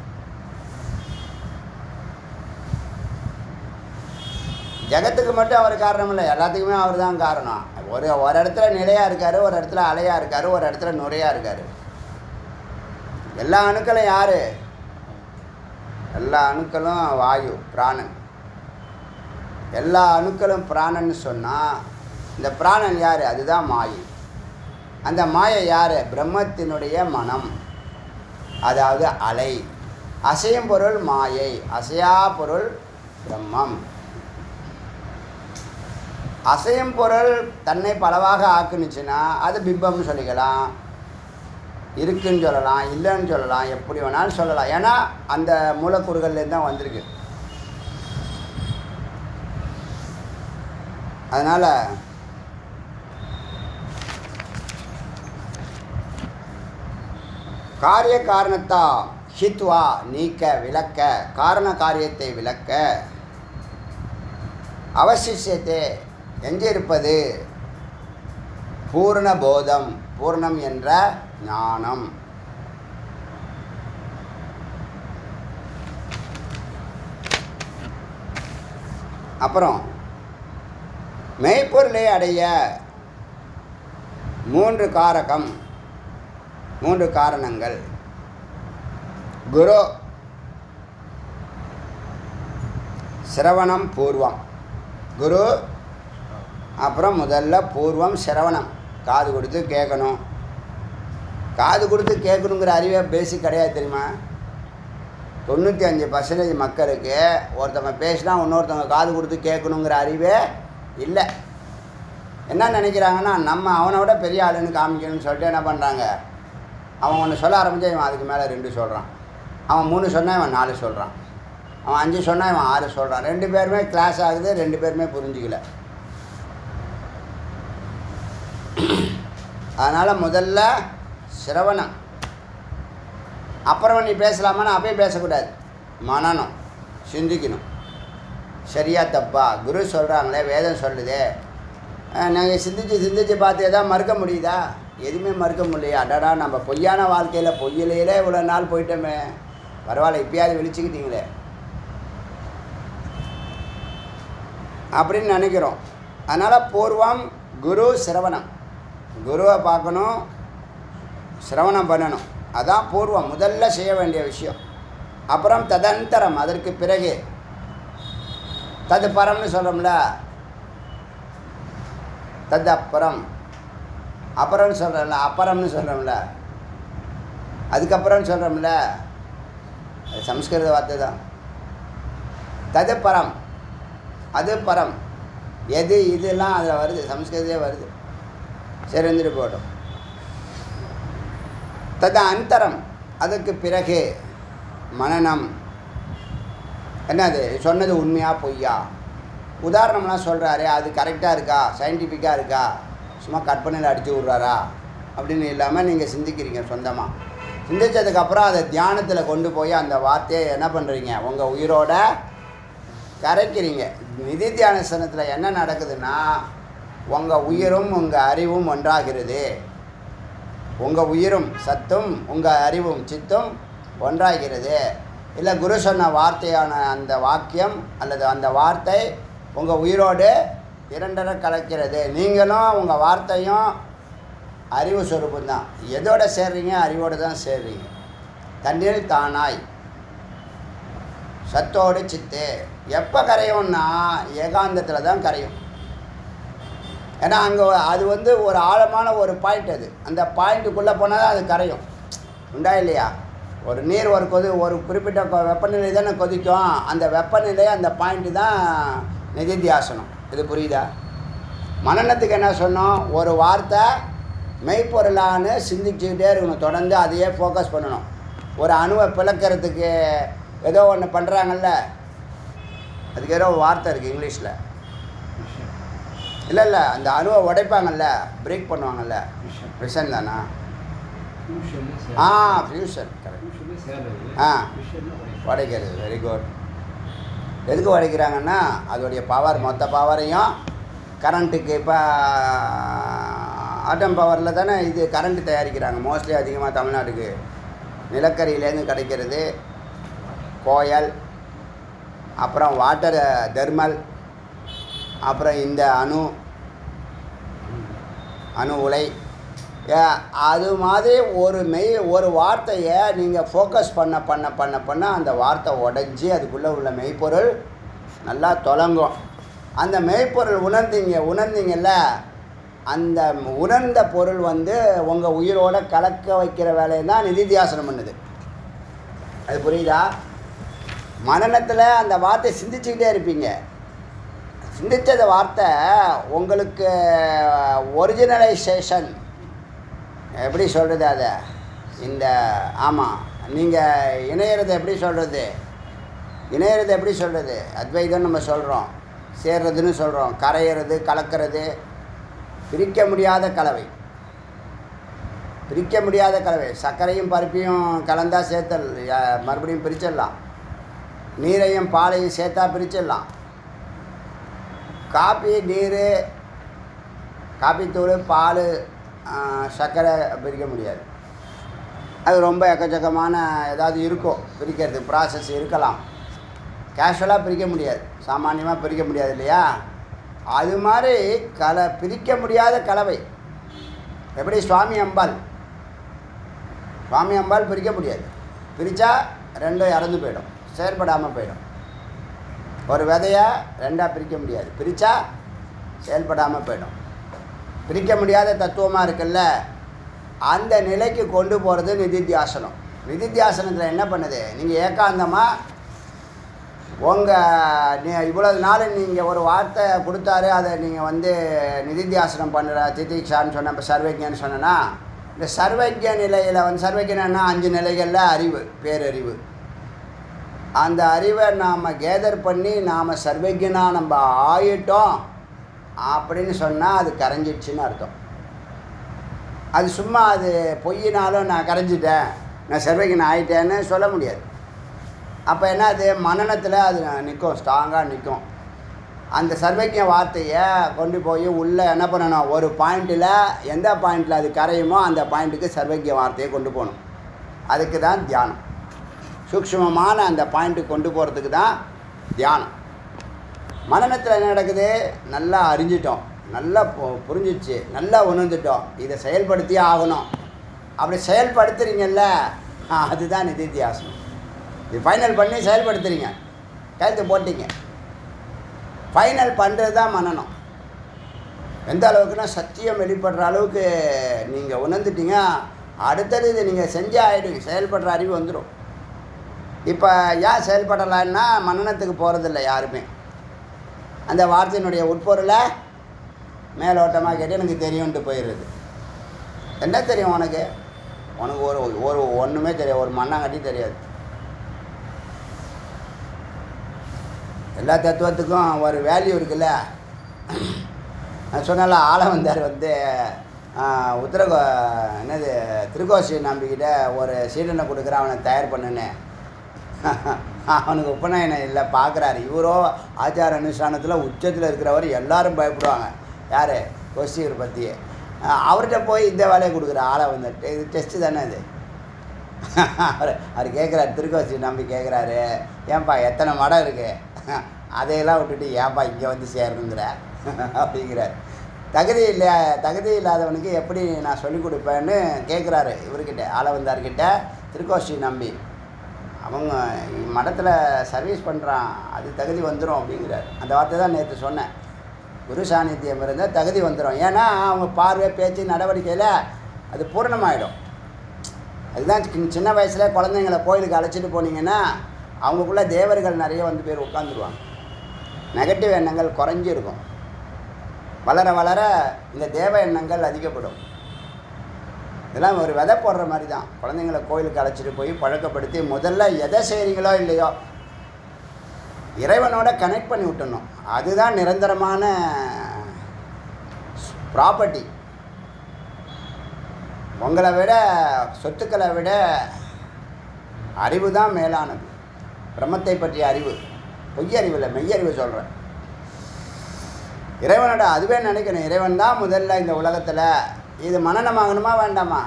ஜெகத்துக்கு மட்டும் அவர் காரணம் இல்லை, எல்லாத்துக்குமே அவர் தான் காரணம். ஒரு இடத்துல நிலையாக இருக்கார், ஒரு இடத்துல அலையாக இருக்கார், ஒரு இடத்துல நுரையாக இருக்கார். எல்லா அணுக்களும் யார்? எல்லா அணுக்களும் வாயு, பிராணன். எல்லா அணுக்களும் பிராணன்னு சொன்னால் இந்த பிராணன் யார்? அதுதான் மாயை. அந்த மாயை யார்? பிரம்மத்தினுடைய மனம், அதாவது அலை. அசையும் பொருள் மாயை, அசையா பொருள் பிரம்மம். அசையும் பொருள் தன்னை பலவாக ஆக்குனுச்சுன்னா அது பிம்பம்னு சொல்லிக்கலாம், இருக்குன்னு சொல்லலாம், இல்லைன்னு சொல்லலாம், எப்படி வேணாலும் சொல்லலாம். ஏன்னா அந்த மூலக்கூறுகள்லேருந்து தான் வந்திருக்கு. அதனால் காரிய காரணத்தா ஹித்வா, நீக்க விளக்க, காரண காரியத்தை விளக்க அவசிஷத்தை, எஞ்சிருப்பது பூர்ண போதம், பூர்ணம் என்ற ஞானம். அப்புறம் மெய்ப்பொருளை அடைய 3 காரகம், 3 காரணங்கள். குரு, சிரவணம், பூர்வம். குரு, அப்புறம் முதல்ல பூர்வம் சிரவணம், காது கொடுத்து கேட்கணும். காது கொடுத்து கேட்கணுங்கிற அறிவே பேசிக் கிடையாது தெரியுமா? 95% மக்களுக்கு ஒருத்தவங்க பேசினா இன்னொருத்தவங்க காது கொடுத்து கேட்கணுங்கிற அறிவே இல்லை. என்ன நினைக்கிறாங்கன்னா, நம்ம அவனை விட பெரிய ஆளுன்னு காமிக்கணும்னு சொல்லிட்டு என்ன பண்ணுறாங்க, அவன் ஒன்று சொல்ல ஆரம்பித்தா இவன் அதுக்கு மேலே 2 சொல்கிறான், அவன் 3 சொன்னால் இவன் 4 சொல்கிறான், அவன் 5 சொன்னால் இவன் 6 சொல்கிறான். 2 பேருமே கிளாஸ் ஆகுது, 2 பேருமே புரிஞ்சிக்கல. அதனால் முதல்ல சிரவணம். அப்புறம் நீ பேசலாமான்னு அப்பயும் பேசக்கூடாது, மனனம், சிந்திக்கணும். சரியா தப்பா? குரு சொல்கிறாங்களே, வேதம் சொல்லுதே, நாங்கள் சிந்திச்சு பார்த்து எதாவது மறுக்க முடியுதா? எதுவுமே மறுக்க முடியலையே. அடடா, நம்ம பொய்யான வாழ்க்கையில் பொய்யிலேயே இவ்வளோ நாள் போயிட்டோமே, பரவாயில்ல இப்பயாவது விழிச்சுக்கிட்டீங்களே அப்படின்னு நினைக்கிறோம். அதனால் பூர்வம் குரு சிரவணம், குருவை பார்க்கணும், சிரவணம் பண்ணணும். அதான் பூர்வம், முதல்ல செய்ய வேண்டிய விஷயம். அப்புறம் ததந்தரம், அதற்கு பிறகு தது பரம்னு சொல்கிறோம்ல, தது அப்புறம், அப்புறம்னு சொல்கிறோம்ல, அப்புறம்னு சொல்கிறோம்ல, அதுக்கப்புறம்னு சொல்கிறோம்ல, அது சம்ஸ்கிருத வார்த்தை தான். தது பரம், அது பரம். எது இதெல்லாம் அதில் வருது, சம்ஸ்கிருதே வருது. சரி, இருந்துட்டு போட்டோம். தது அந்தரம், அதுக்கு பிறகு மனனம். என்னது சொன்னது உண்மையா பொய்யா? உதாரணம்லாம் சொல்கிறாரு, அது கரெக்டாக இருக்கா, சயின்டிஃபிக்காக இருக்கா, சும்மா கற்பனையில் அடித்து விட்றாரா அப்படின்னு இல்லாமல் நீங்கள் சிந்திக்கிறீங்க. சொந்தமாக சிந்தித்ததுக்கப்புறம் அதை தியானத்தில் கொண்டு போய் அந்த வார்த்தையை என்ன பண்ணுறீங்க, உங்கள் உயிரோட கரைக்கிறீங்க. நிதி தியானசனத்தில் என்ன நடக்குதுன்னா, உங்கள் உயிரும் உங்கள் அறிவும் ஒன்றாகிறது. உங்கள் உயிரும் சத்தும் உங்கள் அறிவும் சித்தும் ஒன்றாகிறது. இல்லை குரு சொன்ன வார்த்தையான அந்த வாக்கியம் அல்லது அந்த வார்த்தை உங்கள் உயிரோடு இரண்டரை கலக்கிறது. நீங்களும் உங்கள் வார்த்தையும் அறிவு சொரூபம் தான். எதோட சேர்றீங்க? அறிவோடு தான் சேர்றீங்க. தண்ணீர் தானாய் சத்தோடு சித்து. எப்போ கரையும்னா ஏகாந்தத்தில் தான் கரையும். ஏன்னா அங்கே அது ஒரு ஆழமான ஒரு பாயிண்ட். அது அந்த பாயிண்ட்டுக்குள்ளே போனால் தான் அது கரையும். உண்டா இல்லையா? ஒரு நீர் ஒரு குறிப்பிட்ட வெப்பநிலை தானே கொதிக்கும். அந்த வெப்பநிலை அந்த பாயிண்ட்டு தான் நிதித்தியாசனம். இது புரியுதா? மனநத்துக்கு என்ன சொன்னோம்? ஒரு வார்த்தை மெய்ப்பொருளான்னு சிந்திச்சுக்கிட்டே இருக்கணும். தொடர்ந்து அதையே ஃபோக்கஸ் பண்ணணும். ஒரு அணுவை பிளக்கிறதுக்கு ஏதோ ஒன்று பண்ணுறாங்கல்ல, அதுக்கு ஏதோ வார்த்தை இருக்குது இங்கிலீஷில். இல்லை அந்த அணுவை உடைப்பாங்கல்ல, பிரேக் பண்ணுவாங்கல்ல, விஷன் தானா? ஃபியூஷன். கரெக்ட். உடைக்கிறது. Very good. எதுக்கு உடைக்கிறாங்கன்னா அதோடைய பவர், மொத்த பவரையும் கரண்ட்டுக்கு. இப்போ ஆட்டம் பவரில் தானே இது கரண்ட்டு தயாரிக்கிறாங்க மோஸ்ட்லி. அதிகமாக தமிழ்நாட்டுக்கு நிலக்கரியிலேருந்து கிடைக்கிறது. கோயல், அப்புறம் வாட்டர் தெர்மல், அப்புறம் இந்த அணு உலை. அது மாதிரி ஒரு வார்த்தையை நீங்கள் ஃபோக்கஸ் பண்ண அந்த வார்த்தை உடைஞ்சி அதுக்குள்ளே உள்ள மெய்ப்பொருள் நல்லா தொடங்கும். அந்த மெய்ப்பொருள் உணர்ந்தீங்கல்ல, அந்த உணர்ந்த பொருள் உங்கள் உயிரோட கலக்க வைக்கிற வேலையை தான் நிதித்தியாசனம் பண்ணுது. அது புரியுதா? மனநத்தில் அந்த வார்த்தை சிந்திச்சுக்கிட்டே இருப்பீங்க. சிந்திச்சத வார்த்தை உங்களுக்கு ஒரிஜினலைசேஷன் எப்படி சொல்கிறது? அதை ஆமாம், நீங்கள் இணையறதை எப்படி சொல்கிறது? அத்வைதம் நம்ம சொல்கிறோம், சேர்றதுன்னு சொல்கிறோம், கரையிறது, கலக்கிறது. பிரிக்க முடியாத கலவை. சர்க்கரையும் பருப்பையும் கலந்தால் சேர்த்தல், மறுபடியும் பிரிச்சிடலாம். நீரையும் பாலையும் சேர்த்தா பிரிச்சிடலாம். காப்பி, நீர், காப்பித்தூள், பால், சர்க்கரை பிரிக்க முடியாது. அது ரொம்ப எக்கச்சக்கமான ஏதாவது இருக்கும் பிரிக்கிறது, ப்ராசஸ் இருக்கலாம். கேஷுவலாக பிரிக்க முடியாது, சாமானியமாக பிரிக்க முடியாது இல்லையா? அது மாதிரி பிரிக்க முடியாத கலவை. எப்படி சுவாமி அம்பாள் பிரிக்க முடியாது. பிரித்தா ரெண்டும் இறந்து போயிடும், செயல்படாமல் போயிடும். ஒரு விதையை ரெண்டாக பிரிக்க முடியாது, பிரித்தா செயல்படாமல் போயிடும். பிரிக்க முடியாத தத்துவமாக இருக்குல்ல, அந்த நிலைக்கு கொண்டு போகிறது நிதித்தியாசனம். நிதித்தியாசனத்தில் என்ன பண்ணுது? நீங்கள் ஏகாந்தமாக இவ்வளோ நாள் நீங்கள் ஒரு வார்த்தை கொடுத்தாரு, அதை நீங்கள் நிதித்தியாசனம் பண்ணுற திதிக்ஷான்னு சொன்ன, இப்போ சர்வஜன்னு சொன்னேன்னா, இந்த சர்வஜ நிலையில் சர்வஜனா 5 நிலைகளில் அறிவு, பேரறிவு. அந்த அறிவை நாம் கேதர் பண்ணி நாம் சர்வஜனாக நம்ம ஆயிட்டோம் அப்படின்னு சொன்னால் அது கரைஞ்சிடுச்சின்னு அர்த்தம். அது சும்மா அது பொய்யினாலும் நான் கரைஞ்சிட்டேன், நான் சர்வஜன் ஆகிட்டேன்னு சொல்ல முடியாது. அப்போ என்ன, அது மனநத்தில் அது நிற்கும், ஸ்ட்ராங்காக நிற்கும். அந்த சர்வஜ வார்த்தையை கொண்டு போய் உள்ளே என்ன பண்ணணும்? ஒரு பாயிண்ட்டில் எந்த பாயிண்டில் அது கரையுமோ அந்த பாயிண்ட்டுக்கு சர்வஜ வார்த்தையை கொண்டு போகணும். அதுக்கு தான் தியானம். சூக்ஷ்மமான அந்த பாயிண்ட்டுக்கு கொண்டு போகிறதுக்கு தான் தியானம். மனநத்தில் என்ன நடக்குது? நல்லா அறிஞ்சிட்டோம், நல்லா புரிஞ்சிச்சு, நல்லா உணர்ந்துட்டோம், இதை செயல்படுத்தியே ஆகணும். அப்படி செயல்படுத்துறீங்கல்ல, அதுதான் நிதித்தியாசனம். இது ஃபைனல் பண்ணி செயல்படுத்துறீங்க, கையெழுத்து போட்டிங்க. ஃபைனல் பண்ணுறது தான் மனனம். எந்த அளவுக்குன்னா சத்தியம் வெளிப்படுற அளவுக்கு நீங்கள் உணர்ந்துட்டீங்க, அடுத்தது இதை நீங்கள் செஞ்சே ஆகிடுங்க, செயல்படுற அறிவு வந்துடும். இப்போ ஏன் செயல்படலைன்னா மன்னனத்துக்கு போகிறதில்ல யாருமே. அந்த வார்த்தையினுடைய உட்பொருளை மேலோட்டமாக கேட்டு எனக்கு தெரியும்ன்ட்டு போயிடுது. என்ன தெரியும் உனக்கு? உனக்கு ஒரு ஒன்றுமே தெரியாது, ஒரு மண்ணாங்கட்டி தெரியாது. எல்லா தத்துவத்துக்கும் ஒரு வேல்யூ இருக்குல்ல. நான் சொன்னால ஆள வந்தார் என்னது திருக்கோசி நம்பிக்கிட்ட ஒரு சீடனை கொடுக்குற அவனை தயார் பண்ணுன்னு. அவனுக்கு உபநயனம் இல்லை பார்க்குறாரு. இவரோ ஆச்சார அனுஷ்டானத்தில் உச்சத்தில் இருக்கிறவர், எல்லாரும் பயப்படுவாங்க. யார்? கோஷிகர் பற்றி. அவர்கிட்ட போய் இந்த வேலையை கொடுக்குற ஆளை வந்துட்டு இது டெஸ்ட்டு தானே இது. அவர் கேட்குறாரு, திருக்கோசி நம்பி கேட்குறாரு, ஏன்பா எத்தனை மடம் இருக்குது, அதையெல்லாம் விட்டுட்டு ஏன்பா இங்கே வந்து சேரணுங்கிற அப்படிங்கிறார். தகுதி இல்லாதவனுக்கு எப்படி நான் சொல்லிக் கொடுப்பேன்னு கேட்குறாரு இவர்கிட்ட, ஆளை வந்தார்கிட்ட திருக்கோசி நம்பி. அவங்க மடத்தில் சர்வீஸ் பண்ணுறான், அது தகுதி வந்துடும் அப்படிங்கிறார். அந்த வார்த்தை தான் நேற்று சொன்னேன். குரு சாநித்தியம் இருந்தால் தகுதி வந்துடும். ஏன்னா அவங்க பார்வை, பேச்சு, நடவடிக்கையில் அது பூரணமாகிடும். அதுதான் சின்ன வயசில் குழந்தைங்களை கோயிலுக்கு அழைச்சிட்டு போனீங்கன்னா அவங்களுக்குள்ள தேவர்கள் நிறைய வந்து பேர் உட்காந்துருவாங்க. நெகட்டிவ் எண்ணங்கள் குறைஞ்சிருக்கும். வளர வளர இந்த தேவ எண்ணங்கள் அதிகப்படும். இதெல்லாம் ஒரு விதை போடுற மாதிரி தான். குழந்தைங்களை கோயிலுக்கு அழைச்சிட்டு போய் பழக்கப்படுத்தி முதல்ல எதை செய்கிறீங்களோ இல்லையோ இறைவனோட கனெக்ட் பண்ணி விட்டணும். அதுதான் நிரந்தரமான ப்ராப்பர்ட்டி. உங்களை விட, சொத்துக்களை விட அறிவு தான் மேலானது. பிரம்மத்தை பற்றிய அறிவு, பொய்யறிவு இல்லை, மெய்யறிவு சொல்கிறேன். இறைவனோட அதுவே நினைக்கணும். இறைவன் தான் முதல்ல இந்த உலகத்தில். இது மனனமாகணுமா வேண்டாமா?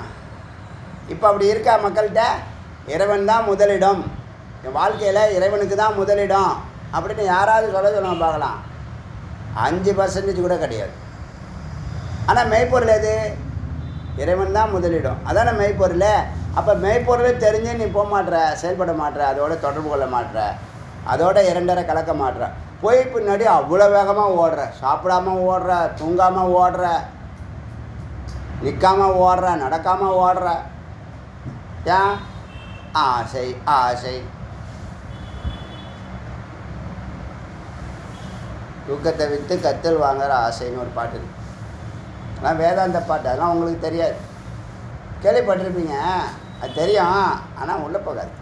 இப்போ அப்படி இருக்கா மக்கள்கிட்ட? இறைவன் தான் முதலிடம், என் வாழ்க்கையில் இறைவனுக்கு தான் முதலிடம் அப்படின்னு யாராவது சொல்ல பார்க்கலாம். 5% கூட கிடையாது. ஆனால் மெய்ப்பொருள் எது? இறைவன் தான் முதலிடம். அதான மெய்ப்பொருள். அப்போ மெய்ப்பொருள் தெரிஞ்சு நீ போக மாட்டுற, செயல்பட மாட்டுற, அதோட தொடர்பு கொள்ள மாட்டுற, அதோட இரண்டரை கலக்க மாட்டுற. போய் பின்னாடி அவ்வளோ வேகமாக ஓடுற, சாப்பிடாமல் ஓடுற, தூங்காமல் ஓடுற, நிற்காமல் ஓடுற, நடக்காமல் ஓடுற. ஏன்? ஆசை ஆசை. தூக்கத்தை விற்று கத்தல் வாங்குற ஆசைன்னு ஒரு பாட்டு இருக்கு. அதெல்லாம் வேதாந்த பாட்டு. அதெல்லாம் உங்களுக்கு தெரியாது, கேள்விப்பட்டிருப்பீங்க, அது தெரியும், ஆனால் உள்ளே போகாது.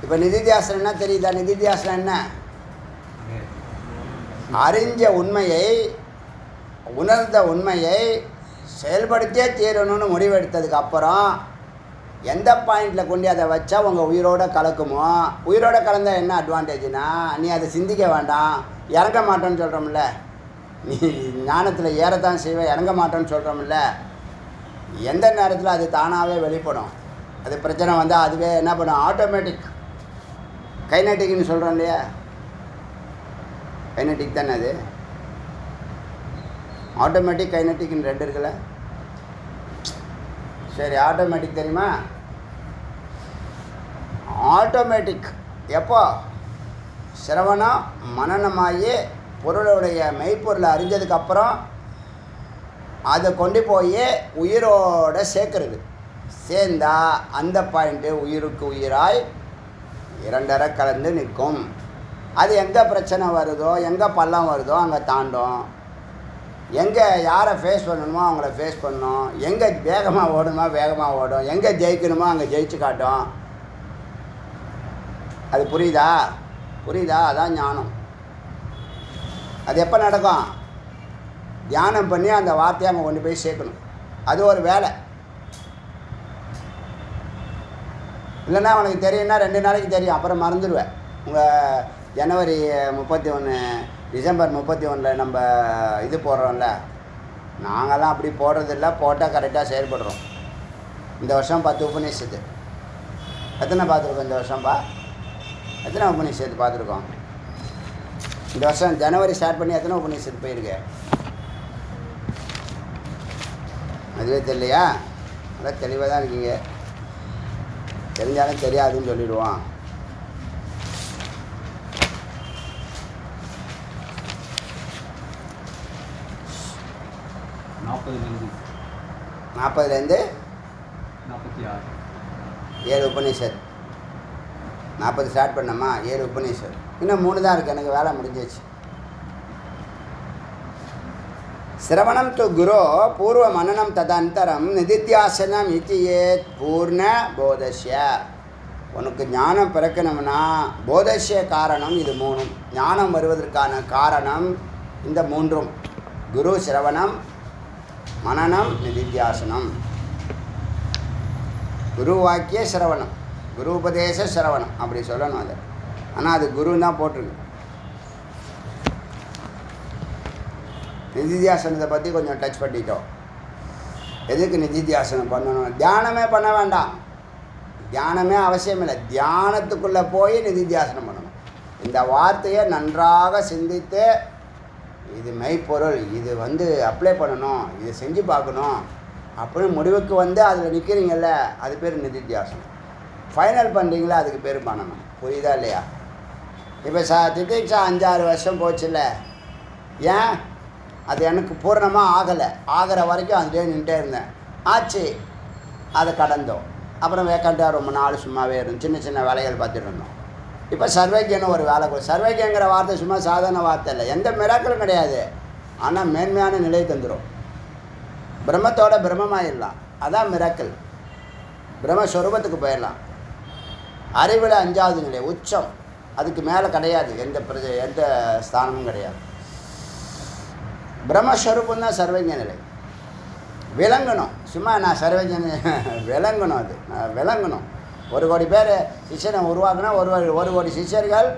இப்போ நிதித்தியாசனம் என்ன தெரியுதா? நிதித்தியாசனம் என்ன? அறிஞ்ச உண்மையை, உணர்ந்த உண்மையை செயல்படுத்தியே தீரணும்னு முடிவெடுத்ததுக்கு அப்புறம் எந்த பாயிண்டில் கொண்டு அதை வச்சா உங்கள் உயிரோட கலக்குமோ, உயிரோட கலந்தால் என்ன அட்வான்டேஜ்னா, நீ அதை சிந்திக்க வேண்டாம். இறங்க மாட்டேன்னு சொல்கிறோம்ல, நீ ஞானத்தில் ஏறத்தான் செய்வ, இறங்க மாட்டேன்னு சொல்கிறோம்ல. எந்த நேரத்தில் அது தானாகவே வெளிப்படும். அது பிரச்சனை வந்தால் அதுவே என்ன பண்ணும்? ஆட்டோமேட்டிக் கைனட்டிக்னு சொல்கிறோம் இல்லையா? கைனட்டிக் தானே அது. ஆட்டோமேட்டிக் கைனட்டிக்னு 2 இருக்குல்ல. சரி, ஆட்டோமேட்டிக் தெரியுமா? ஆட்டோமேட்டிக் எப்போ? சிரவணம் மனனமாகி பொருளுடைய மெய்ப்பொருளை அறிஞ்சதுக்கப்புறம் அதை கொண்டு போய் உயிரோட சேர்க்கறது. சேர்ந்தா அந்த பாயிண்ட்டு உயிருக்கு உயிராய் இரண்டரை கலந்து நிற்கும். அது எங்கே பிரச்சனை வருதோ, எங்கே பள்ளம் வருதோ அங்கே தாண்டும். எங்கே யாரை ஃபேஸ் பண்ணணுமோ அவங்கள ஃபேஸ் பண்ணணும். எங்கே வேகமாக ஓடணுமோ வேகமாக ஓடும். எங்கே ஜெயிக்கணுமோ அங்கே ஜெயிச்சு காட்டும். அது புரியுதா? புரியுதா? அதான் ஞானம். அது எப்போ நடக்கும்? தியானம் பண்ணி அந்த வார்த்தையை அவங்க கொண்டு போய் சேர்க்கணும். அது ஒரு வேலை. இல்லைன்னா உனக்கு தெரியும்னா 2 நாளைக்கு தெரியும், அப்புறம் மறந்துடுவேன். உங்கள் ஜனவரி 31, டிசம்பர் 31 நம்ம இது போடுறோம்ல, நாங்கள்லாம் அப்படி போடுறதில்ல. போட்டால் கரெக்டாக செயல்படுறோம். இந்த வருஷம் 10 உபநிஷத்து எத்தனை பார்த்துருக்கோம்? இந்த வருஷம்ப்பா எத்தனை உபநிஷத்து பார்த்துருக்கோம்? இந்த வருஷம் ஜனவரி ஸ்டார்ட் பண்ணி எத்தனை உபநிஷத்து போயிருக்கு? அதுவே தெரியலையா? நல்லா தெளிவாக தான் இருக்கீங்க. தெரிஞ்சாலும் தெரியாதுன்னு சொல்லிடுவான். 40லேருந்து 46 7 உபநிஷத். 40 ஸ்டார்ட் பண்ணோமா, 7 உபநிஷத். இன்னும் 3 தான் இருக்குது, எனக்கு வேலை முடிஞ்சிச்சு. சிரவணம் து குரு பூர்வ மனனம் ததந்தரம் நிதித்தியாசனம் இத்தியேத் பூர்ண போதஸ்ய. உனக்கு ஞானம் பிறக்கணும்னா போதஸ்ய காரணம் இது 3. ஞானம் வருவதற்கான காரணம் இந்த 3. குரு சிரவணம், மனனம், நிதித்தியாசனம். குரு வாக்கிய சிரவணம், குரு உபதேச சிரவணம் அப்படி சொல்லணும் அது. ஆனால் அது குருன்னு தான் போட்டிருக்கு. நிதித்தியாசனத்தை பற்றி கொஞ்சம் டச் பண்ணிட்டோம். எதுக்கு நிதித்தியாசனம் பண்ணணும்? தியானமே பண்ண வேண்டாம், தியானமே அவசியம் இல்லை. தியானத்துக்குள்ளே போய் நிதித்தியாசனம் பண்ணணும். இந்த வார்த்தையை நன்றாக சிந்தித்து இது மெய்ப்பொருள், இது அப்ளை பண்ணணும், இது செஞ்சு பார்க்கணும் அப்படின்னு முடிவுக்கு அதில் நிற்கிறீங்கல்ல, அது பேர் நிதித்தியாசனம். ஃபைனல் பண்ணுறீங்களா, அதுக்கு பேர் பண்ணணும். புரியுதா இல்லையா? இப்போ திதிக்ஷா 5-6 வருஷம் போச்சுல்ல, ஏன்? அது எனக்கு பூர்ணமாக ஆகலை. ஆகிற வரைக்கும் அதுலேயே நின்றுட்டே இருந்தேன். ஆச்சு, அதை கடந்தோம். அப்புறம் வேக்கண்ட்டாக ரொம்ப நாள் சும்மாவே இருந்தோம், சின்ன சின்ன வேலைகள் பார்த்துட்டு இருந்தோம். இப்போ சர்வைக்கியன்னு ஒரு வேலை. சர்வைக்கியங்கிற வார்த்தை சும்மா சாதாரண வார்த்தை இல்லை, எந்த மிராக்களும் கிடையாது. ஆனால் மேன்மையான நிலை தந்துடும். பிரம்மத்தோட பிரம்மமாயிடலாம், அதான் மிராக்கள். பிரம்மஸ்வரூபத்துக்கு போயிடலாம். அறிவில் 5வது நிலை உச்சம், அதுக்கு மேலே கிடையாது, எந்த ஸ்தானமும் கிடையாது. பிரம்மஸ்வரூபம் தான் சர்வஜ நிலை. விளங்கணும், சும்மா நான் சர்வஜன் விளங்கணும். அது விளங்கணும். 1 கோடி பேர் சிஷ்யனை உருவாக்குனா 1 கோடி சிஷ்யர்கள்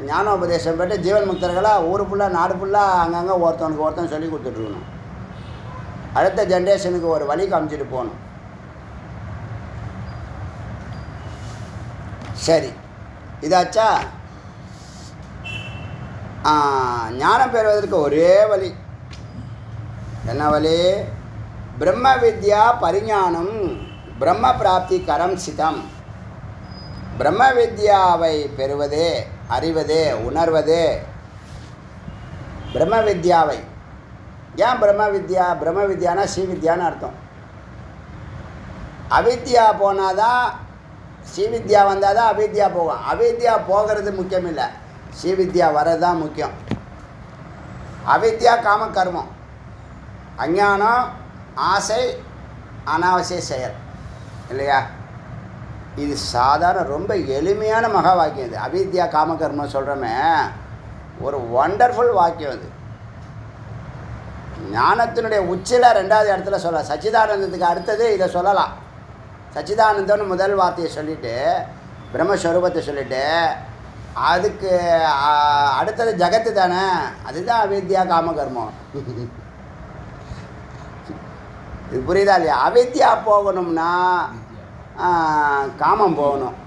ஞானோபதேசம் பெற்று ஜீவன் முக்தர்களாக ஊர் ஃபுல்லாக நாடு ஃபுல்லாக அங்கங்கே ஒருத்தன் சொல்லி கொடுத்துட்ருக்கணும். அடுத்த ஜென்ரேஷனுக்கு ஒரு வழி காமிச்சிட்டு போகணும். சரி, இதாச்சா? ஞானம் பெறுவதற்கு ஒரே வழி. என்ன வழி? பிரம்ம வித்யா பரிஞானம் பிரம்ம பிராப்தி கரம் சிதம். பிரம்ம வித்யாவை பெறுவதே, அறிவதே, உணர்வதே. பிரம்ம வித்யாவை ஏன் பிரம்ம வித்யா? பிரம்ம வித்யானா ஸ்ரீவித்யான்னு அர்த்தம். அவித்யா போனால் தான் ஸ்ரீவித்யா வந்தால் தான் அவித்யா போகும். அவித்யா போகிறது முக்கியம் இல்லை, ஸ்ரீவித்யா வர்றது தான் முக்கியம். அவித்யா காம கர்மம், அஞ்ஞானம், ஆசை, அனாவசிய செயல் இல்லையா? இது சாதாரண ரொம்ப எளிமையான மகா வாக்கியம். இது அவித்யா காம கர்மம் சொல்கிறோமே, ஒரு ஒண்டர்ஃபுல் வாக்கியம். அது ஞானத்தினுடைய உச்சியில் 2வது இடத்துல சொல்லலாம். சச்சிதானந்தத்துக்கு அடுத்தது இதை சொல்லலாம். சச்சிதானந்தம்னு முதல் வார்த்தையை சொல்லிவிட்டு பிரம்மஸ்வரூபத்தை சொல்லிவிட்டு அதுக்கு அடுத்தது ஜகத்து தானே, அதுதான் அவித்யா காம கர்மம். இது புரியுதா இல்லையா? அவித்யா போகணும்னா காமம் போகணும்,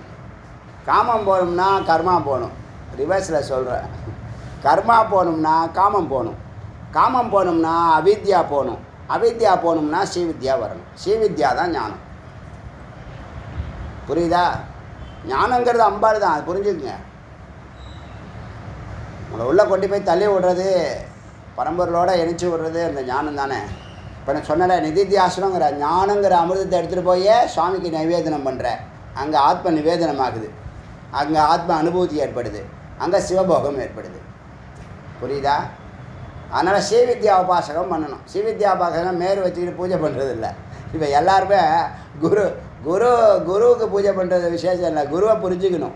காமம் போகணும்னா கர்மா போகணும். ரிவர்ஸில் சொல்கிறேன். கர்மா போகணும்னா காமம் போகணும், காமம் போகணும்னா அவித்யா போகணும், அவித்யா போகணும்னா ஸ்ரீவித்யா வரணும். ஸ்ரீவித்யா தான் ஞானம். புரியுதா? ஞானங்கிறது அம்பாள் தான், அது புரிஞ்சுக்குங்க. உங்களை உள்ளே கொண்டு போய் தள்ளி விடுறது, பரம்பொருளோடு இணைச்சி விடுறது அந்த ஞானம் தானே. இப்போ நான் சொன்னல, நிதித்தியாசனங்கிற ஞானங்கிற அமிர்தத்தை எடுத்துகிட்டு போய் சுவாமிக்கு நிவேதனம் பண்ணுற, அங்கே ஆத்ம நிவேதனம் ஆகுது, அங்கே ஆத்ம அனுபூதி ஏற்படுது, அங்கே சிவபோகம் ஏற்படுது. புரியுதா? அதனால் ஸ்ரீவித்யா உபாசகம் பண்ணணும். ஸ்ரீவித்யா உபாசகம் மேறு வச்சுக்கிட்டு பூஜை பண்ணுறது இல்லை. இப்போ எல்லாருமே குருவுக்கு பூஜை பண்ணுறது விசேஷம் இல்லை, குருவை புரிஞ்சுக்கணும்.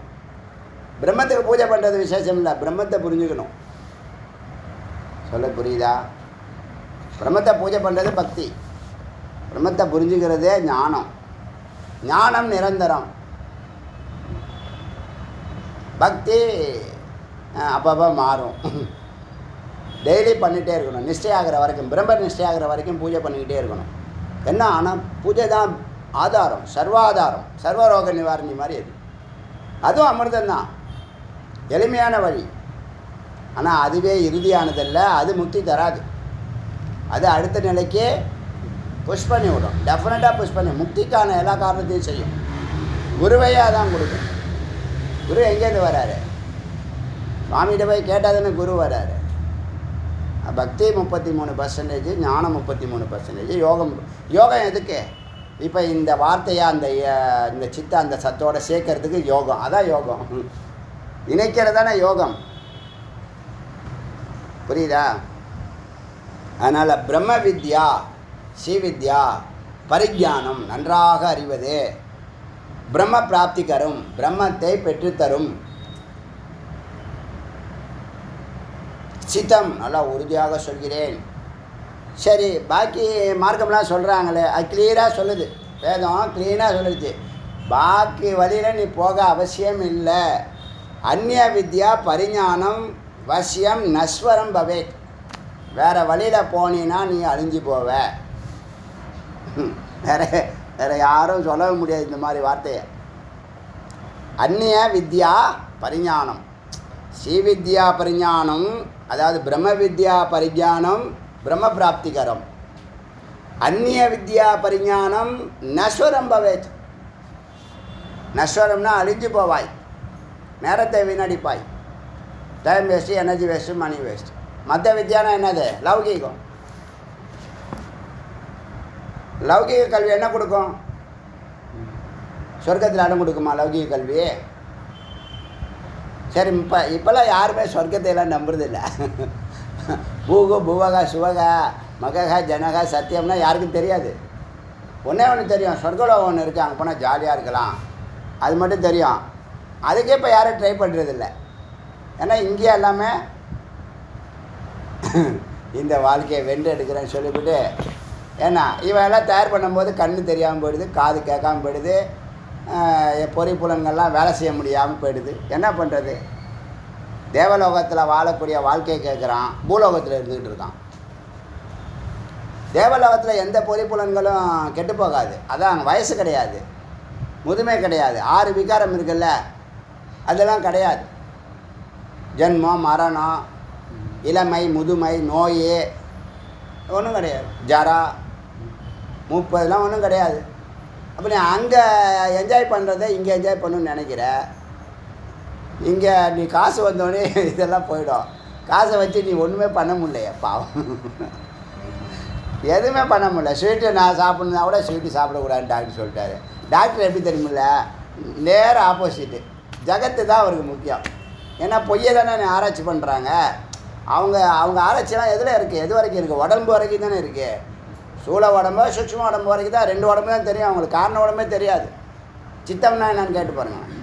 பிரம்மத்துக்கு பூஜை பண்ணுறது விசேஷம் இல்லை, பிரம்மத்தை புரிஞ்சுக்கணும். சொல்ல புரியுதா? பிரம்மத்தை பூஜை பண்ணுறது பக்தி, பிரம்மத்தை புரிஞ்சுக்கிறதே ஞானம். ஞானம் நிரந்தரம், பக்தி அப்பப்போ மாறும். டெய்லி பண்ணிகிட்டே இருக்கணும், நிஷ்டையாகிற வரைக்கும், பிரம்ம நிஷ்டையாகிற வரைக்கும் பூஜை பண்ணிக்கிட்டே இருக்கணும். என்ன? ஆனால் பூஜை தான் ஆதாரம், சர்வாதாரம், சர்வரோக நிவாரணி மாதிரி அது. அதுவும் அமிர்தம்தான், எளிமையான வழி. ஆனால் அதுவே இறுதியானதில்லை, அது முக்தி தராது. அது அடுத்த நிலைக்கு புஷ் பண்ணி விடும், டெஃபினட்டாக புஷ் பண்ணி முக்திக்கான எல்லா காரணத்தையும் செய்யும். குருவையே அதான் கொடுக்கும். குரு எங்கேருந்து வராரு? சுவாமிகிட்ட போய் கேட்டால் தானே குரு வராரு. பக்தி 33%, ஞானம் 33%, யோகம் எதுக்கு? இப்போ இந்த வார்த்தையை இந்த சித்தை அந்த சத்தோட சேர்க்கறதுக்கு யோகம். அதான் யோகம். இணைக்கிறது தானே யோகம். புரியுதா? அதனால் பிரம்ம வித்யா, ஸ்ரீவித்யா, பரிஜானம் நன்றாக அறிவது பிரம்ம பிராப்திகரும், பிரம்மத்தை பெற்றுத்தரும். சித்தம், நல்லா உறுதியாக சொல்கிறேன். சரி, பாக்கி மார்க்கம்லாம் சொல்கிறாங்களே, அது கிளியராக சொல்லுது. வேதம் கிளீனாக சொல்லுச்சு. பாக்கி வழியில் நீ போக அவசியம் இல்லை. அந்நிய வித்யா பரிஞானம் வசியம் நஸ்வரம் பவேத். வேறு வழியில் போனீன்னா நீ அழிஞ்சு போவ. வேறு யாரும் சொல்லவே முடியாது இந்த மாதிரி வார்த்தையை. அந்நிய வித்யா பரிஞானம், ஸ்ரீவித்யா பரிஞானம், அதாவது பிரம்ம வித்யா பரிஞானம் பிரம்ம பிராப்திகரம். அந்நிய வித்யா பரிஞானம் நஸ்வரம் பவேத். நஸ்வரம்னா அழிஞ்சு போவாய், நேரத்தை வீணடிப்பாய், time waste, energy waste, money waste. மற்ற வித்யானா என்னது? லௌகீகம். லௌகீக கல்வி என்ன கொடுக்கும்? சொர்க்கத்தில் இடம் கொடுக்குமா லௌகீக கல்வி? சரி, இப்போல்லாம் யாருமே சொர்க்கத்தையெல்லாம் நம்புறதில்லை. பூகு புவகா சுவகா மககா ஜனகா சத்தியம்னா யாருக்கும் தெரியாது. ஒன்றே ஒன்று தெரியும், சொர்க்கலோகம் ஒன்று இருக்குது, அங்கே போனால் ஜாலியாக இருக்கலாம், அது மட்டும் தெரியும். அதுக்கே இப்போ யாரும் ட்ரை பண்ணுறதில்ல. ஏன்னா இங்கேயே எல்லாமே இந்த வாழ்க்கையை வென்று எடுக்கிறேன்னு சொல்லிவிட்டு, ஏன்னா இவன் எல்லாம் தயார் பண்ணும்போது கண்ணு தெரியாமல் போயிடுது, காது கேட்காமல் போயிடுது, பொறிப்புலன்கள்லாம் வேலை செய்ய முடியாமல் போயிடுது. என்ன பண்ணுறது? தேவலோகத்தில் வாழக்கூடிய வாழ்க்கையை கேட்குறான், பூலோகத்தில் இருந்துக்கிட்டு இருக்கான். தேவலோகத்தில் எந்த பொறிப்புலன்களும் கெட்டு போகாது. அதான் வயசு கிடையாது, முதுமை கிடையாது, 6 விகாரம் இருக்குல்ல, அதெல்லாம் கிடையாது. ஜென்மம், மரணம், இளமை, முதுமை, நோய் ஒன்றும் கிடையாது. ஜரா, 30 ஒன்றும் கிடையாது. அப்போ நீ அங்கே என்ஜாய் பண்ணுறதை இங்கே என்ஜாய் பண்ணணும்னு நினைக்கிற. இங்கே நீ காசு வந்தோடனே இதெல்லாம் போயிடும். காசை வச்சு நீ ஒன்றுமே பண்ண முடியலையே பாவம். எதுவுமே பண்ண முடியல. ஸ்வீட்டு நான் சாப்பிட்ணுன்னா கூட ஸ்வீட்டு சாப்பிடக்கூடாதுன்னு டாக்டர் சொல்லிட்டாரு. டாக்டர் எப்படி தெரியுமில்ல, நேர ஆப்போசிட்டு. ஜகத்து தான் அவருக்கு முக்கியம். ஏன்னா பொய்யை தானே ஆராய்ச்சி பண்ணுறாங்க. அவங்க ஆராய்ச்சிலாம் எதில் இருக்குது? எது வரைக்கும் இருக்குது? உடம்பு வரைக்கும் தானே இருக்குது. சூழ உடம்பு, சூட்சும உடம்பு வரைக்கும் தான். 2 உடம்பு தான் தெரியும் அவங்களுக்கு. காரண உடம்பே தெரியாது. சித்தம்னா என்னன்னு கேட்டு பாருங்கள்.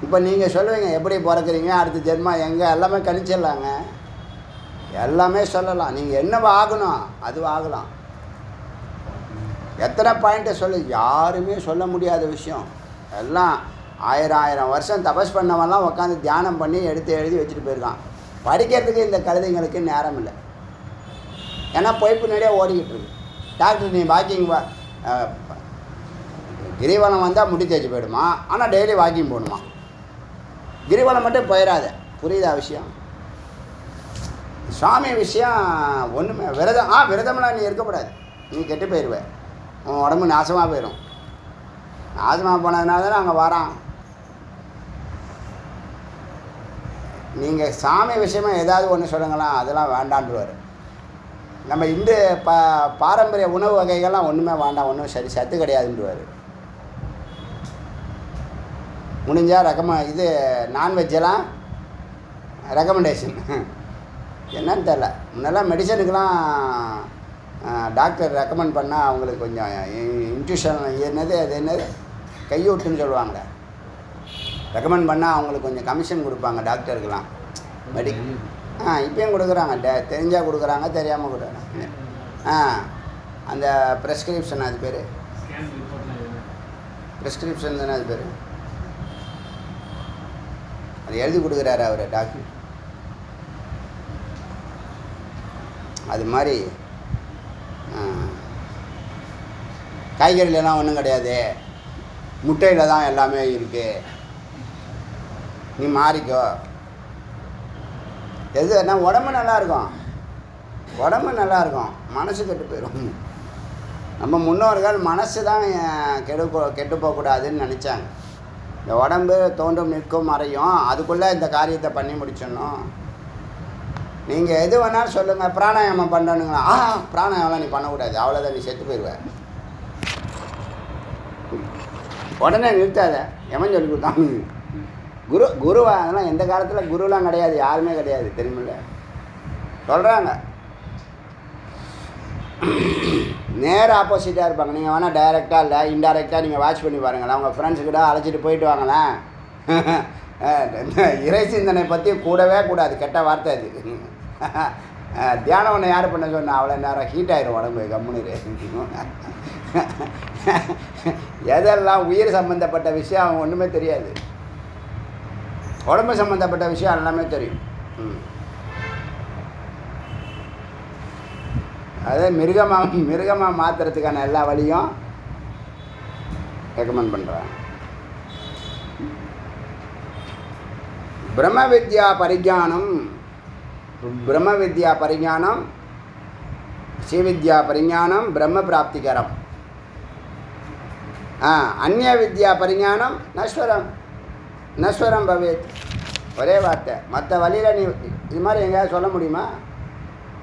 இப்போ நீங்கள் சொல்லுவீங்க எப்படி பிறக்கிறீங்க, அடுத்த ஜென்மா எங்கே, எல்லாமே கணிச்சிடலாங்க, எல்லாமே சொல்லலாம். நீங்கள் என்னவோ ஆகணும் அது ஆகலாம். எத்தனை பாயிண்ட்டை சொல்லு, யாருமே சொல்ல முடியாத விஷயம். எல்லாம் 1000 வருஷம் தபஸ் பண்ணவெல்லாம் உட்காந்து தியானம் பண்ணி எடுத்து எழுதி வச்சுட்டு போயிருக்கான். படிக்கிறதுக்கு இந்த கழுதைங்களுக்கு நேரம் இல்லை. ஏன்னா பொய் பின்னாடியே ஓடிக்கிட்டு இருக்கு. டாக்டர் நீ வாக்கிங் கிரிவலம் வந்தால் முடி தேய்ச்சி போயிடுமா, ஆனால் டெய்லி வாக்கிங் போகணுமா. கிரிவலம் மட்டும் போயிடாத. புரியுதா விஷயம்? சுவாமி விஷயம் ஒன்றுமே. விரதம்லாம் நீ இருக்கக்கூடாது. நீ கெட்டு போயிடுவேன், உன் உடம்பு நாசமாக போயிடும். நாசமாக போனதுனால தான் அங்கே வரான். நீங்கள் சாமி விஷயமாக ஏதாவது ஒன்று சொல்லுங்களாம், அதெல்லாம் வேண்டான்றுவார். நம்ம இந்து பாரம்பரிய உணவு வகைகள்லாம் ஒன்றுமே வேண்டாம், ஒன்றும் சரி சத்து கிடையாதுன்றுவார். முடிஞ்சால் இது நான்வெஜ்ஜெல்லாம் ரெக்கமெண்டேஷன் என்னன்னு தெரில. முன்னெல்லாம் மெடிசனுக்கெலாம் டாக்டர் ரெக்கமெண்ட் பண்ணால் அவங்களுக்கு கொஞ்சம் இன்ட்யூஷன் என்னது கையூட்டுன்னு சொல்லுவாங்களே, ரெக்கமெண்ட் பண்ணால் அவங்களுக்கு கொஞ்சம் கமிஷன் கொடுப்பாங்க டாக்டருக்கெலாம். இப்பயும் கொடுக்குறாங்க, தெரிஞ்சால் கொடுக்குறாங்க, தெரியாமல் கொடுக்குறாங்க. அந்த ப்ரெஸ்கிரிப்ஷன், அது பேர் ப்ரெஸ்கிரிப்ஷன் தானே அது பேர். அது எழுதி கொடுக்குறாரு அவர் டாக்டர். அது மாதிரி காய்கறிலலாம் ஒன்றும் கிடையாது, முட்டையில் தான் எல்லாமே இருக்குது, நீ மாறிக்கோ. எதுனா உடம்பு நல்லாயிருக்கும், உடம்பு நல்லாயிருக்கும், மனசு கெட்டு போயிடும். நம்ம முன்னோர்கள் மனசு தான் கெட்டு போகக்கூடாதுன்னு நினச்சாங்க. இந்த உடம்பு தோன்றும் நிற்கும் மறையும், அதுக்குள்ளே இந்த காரியத்தை பண்ணி முடிச்சிடணும். நீங்கள் எது வேணாலும் சொல்லுங்கள், பிராணாயாமம் பண்ணுறனுங்களா? பிராணாயாமம்லாம் நீ பண்ணக்கூடாது, அவ்வளோதான், நீ செத்து போயிடுவேன். உடனே நிறுத்தாத, எவன் சொல்லி கொடுத்தான்? குருவா? அதெல்லாம் எந்த காலத்தில் குருலாம் கிடையாது, யாருமே கிடையாது, தெரியுமில்ல? சொல்கிறாங்க. நேர ஆப்போசிட்டாக இருப்பாங்க. நீங்கள் வேணால் டைரெக்டாக இல்லை இன்டைரக்டாக நீங்கள் வாட்ச் பண்ணி பாருங்களேன். உங்கள் ஃப்ரெண்ட்ஸுக்கிட்ட அழைச்சிட்டு போயிட்டு வாங்களேன். இறை சிந்தனை பற்றி கூடவே கூடாது, கெட்ட வார்த்தை அது. தியானம் ஒன்று யார் பண்ண சொன்னால் அவ்வளோ நேரம் ஹீட் ஆகிடும் உடம்பு, கம்முனு. எதெல்லாம் உயிர் சம்மந்தப்பட்ட விஷயம் அவங்க ஒன்றுமே தெரியாது, உடம்பு சம்மந்தப்பட்ட விஷயம் எல்லாமே தெரியும். அதே மிருகமாக மாற்றுறதுக்கான எல்லா வழியும் ரெக்கமெண்ட் பண்ணுறேன். பிரம்ம வித்யா பரிஞானம் ஸ்ரீவித்யா பரிஞானம் பிரம்ம பிராப்திகரம். அந்நிய வித்யா பரிஞானம் நஸ்வரம் பவேத். ஒரே வார்த்தை. மற்ற வழியில் நீ இது மாதிரி எங்கேயாவது சொல்ல முடியுமா?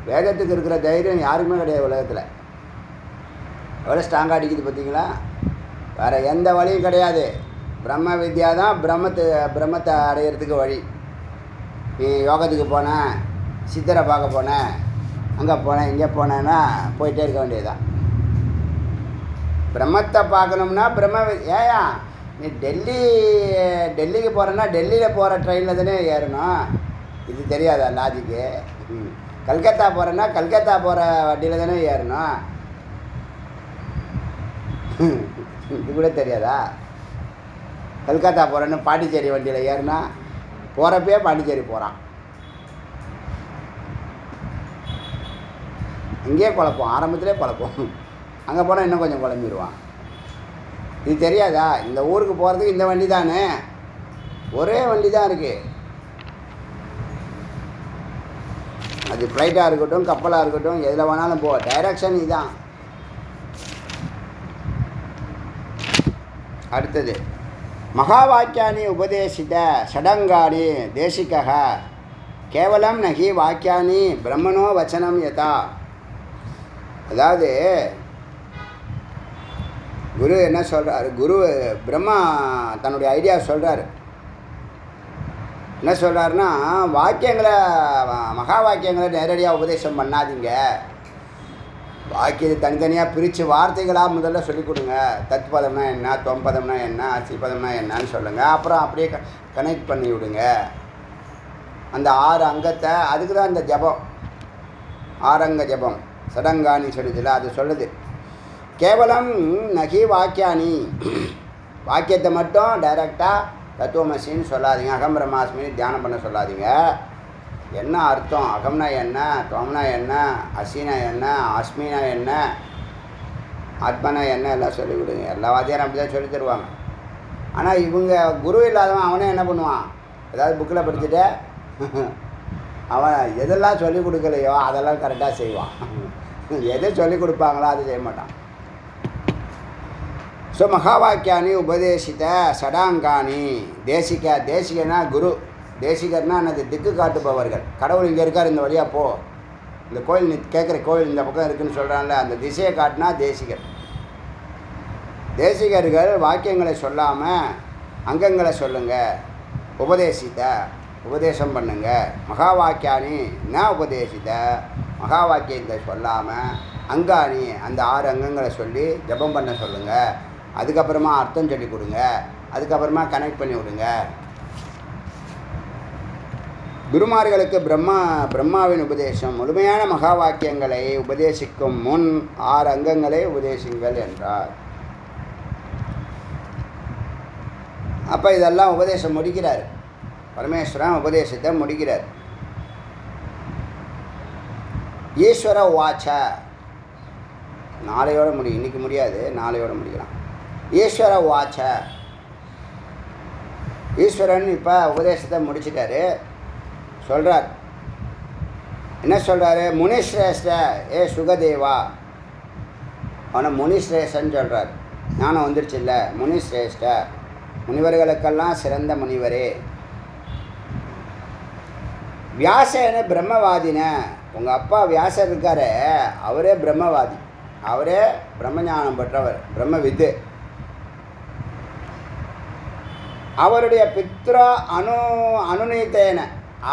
வேதத்துக்கு இருக்கிற தைரியம் யாருக்குமே கிடையாது உலகத்தில். எவ்வளோ ஸ்ட்ராங்காக அடிக்குது பார்த்தீங்களா? வேறு எந்த வழியும் கிடையாது. பிரம்ம வித்யா தான் பிரம்மத்தை அடையிறதுக்கு வழி. நீ யோகத்துக்கு போனேன், சித்தரை பார்க்க போனேன், அங்கே போனேன், இங்கே போனேன்னா போயிட்டே இருக்க வேண்டியதுதான். பிரம்மத்தை பார்க்கணும்னா ஏயா நீ டெல்லிக்கு போகிறேன்னா டெல்லியில் போகிற ட்ரெயினில் தானே ஏறணும். இது தெரியாதா லாஜிக்கு? கல்கத்தா போகிறேன்னா கல்கத்தா போகிற வண்டியில் தானே ஏறணும். இது கூட தெரியாதா? கல்கத்தா போகிறேன்னு பாண்டிச்சேரி வண்டியில் ஏறினா போகிறப்பே பாண்டிச்சேரி போகிறான். இங்கேயே குழப்பம், ஆரம்பத்திலே குழப்பம். அங்கே போனால் இன்னும் கொஞ்சம் குழம்பிடுவான். இது தெரியாதா? இந்த ஊருக்கு போகிறதுக்கு இந்த வண்டி தானே, ஒரே வண்டி தான் இருக்குது. அது ஃப்ளைட்டாக இருக்கட்டும், கப்பலாக இருக்கட்டும், எதில் வேணாலும் போ, டைரக்ஷன் இதுதான். அடுத்தது மகா வாக்கியானி உபதேசித ஷடங்கானி தேசிகः கேவலம் நகி வாக்கியானி பிரம்மனோ வச்சனம் யதா. அதாவது குரு என்ன சொல்கிறார்? பிரம்மா தன்னுடைய ஐடியா சொல்கிறார். என்ன சொல்கிறாருன்னா, மகா வாக்கியங்களை நேரடியாக உபதேசம் பண்ணாதீங்க. வாக்கியத்தை தனித்தனியாக பிரித்து வார்த்தைகளாக முதல்ல சொல்லிக் கொடுங்க. தத்பதம்னா என்ன, தொம்பதம்னா என்ன, அசிபதம்னா என்னன்னு சொல்லுங்கள். அப்புறம் அப்படியே கனெக்ட் பண்ணி விடுங்க அந்த 6 அங்கத்தை. அதுக்கு தான் இந்த ஜபம், 6 அங்க ஜபம் சடங்கானி சொல்லுதில்ல, அது சொல்லுது. கேவலம் நகி வாக்கியானி, வாக்கியத்தை மட்டும் டைரெக்டாக தத்துவமசின்னு சொல்லாதீங்க, அகம் பிரம்மாஸ்மின்னு தியானம் பண்ண சொல்லாதீங்க. என்ன அர்த்தம், அகம்னா என்ன, துவம்னா என்ன, அசினா என்ன, அஸ்மினா என்ன, ஆத்மனா என்ன, எல்லாம் சொல்லிக் கொடுங்க. எல்லா வாத்தியாரும் அப்படி தான் சொல்லி தருவாங்க. ஆனால் இவங்க குரு இல்லாதவன் அவனே என்ன பண்ணுவான்? ஏதாவது புக்கில் படிச்சுட்டு அவன் எதெல்லாம் சொல்லிக் கொடுக்கலையோ அதெல்லாம் கரெக்டாக செய்வான். எதை சொல்லிக் கொடுப்பாங்களோ அதை செய்ய மாட்டான். ஸோ மகா வாக்கியானி உபதேசித்த சடாங்கானி தேசிகனா குரு. தேசிகர்னா என்னது? திக்கு காட்டுபவர்கள். கடவுள் இங்கே இருக்கார், இந்த வழியாக போ, இந்த கோயில் நீ கேட்குற கோயில் இந்த பக்கம் இருக்குதுன்னு சொல்கிறான்ல, அந்த திசையை காட்டினா தேசிகர். தேசிகர்கள் வாக்கியங்களை சொல்லாமல் அங்கங்களை சொல்லுங்கள். உபதேசம் பண்ணுங்க. மகா வாக்கியானி என்ன உபதேசித்த, மகா வாக்கியத்தை சொல்லாமல் அங்காணி அந்த 6 அங்கங்களை சொல்லி ஜபம் பண்ண சொல்லுங்கள். அதுக்கப்புறமா அர்த்தம் சொல்லி கொடுங்க. அதுக்கப்புறமா கனெக்ட் பண்ணி விடுங்க. குருமார்களுக்கு பிரம்மாவின் உபதேசம் முழுமையான மகா வாக்கியங்களை உபதேசிக்கும் முன் 6 அங்கங்களை உபதேசிங்கள் என்றார். அப்போ இதெல்லாம் உபதேசம் முடிக்கிறார் பரமேஸ்வரன், உபதேசத்தை முடிக்கிறார். ஈஸ்வர வாச்ச, நாளையோட முடியும், இன்றைக்கி முடியாது, நாளையோட முடிக்கலாம். ஈஸ்வர வாச்ச, ஈஸ்வரன் இப்போ உபதேசத்தை முடிச்சிட்டாரு. சொல்கிறார், என்ன சொல்கிறாரு? முனிஸ்ரேஷ்ட ஏ சுகதேவா, அவனை முனிஸ்ரேஷ்டன்னு சொல்கிறார். ஞானம் வந்துடுச்சு இல்லை, முனிஸ்ரேஷ்ட, முனிவர்களுக்கெல்லாம் சிறந்த முனிவரே. வியாசன பிரம்மவாதின, உங்கள் அப்பா வியாசர் இருக்காரு, அவரே பிரம்மவாதி, அவரே பிரம்மஞானம் பெற்றவர், பிரம்மவித்து. அவருடைய பித்ரா அனுநீத்தேன,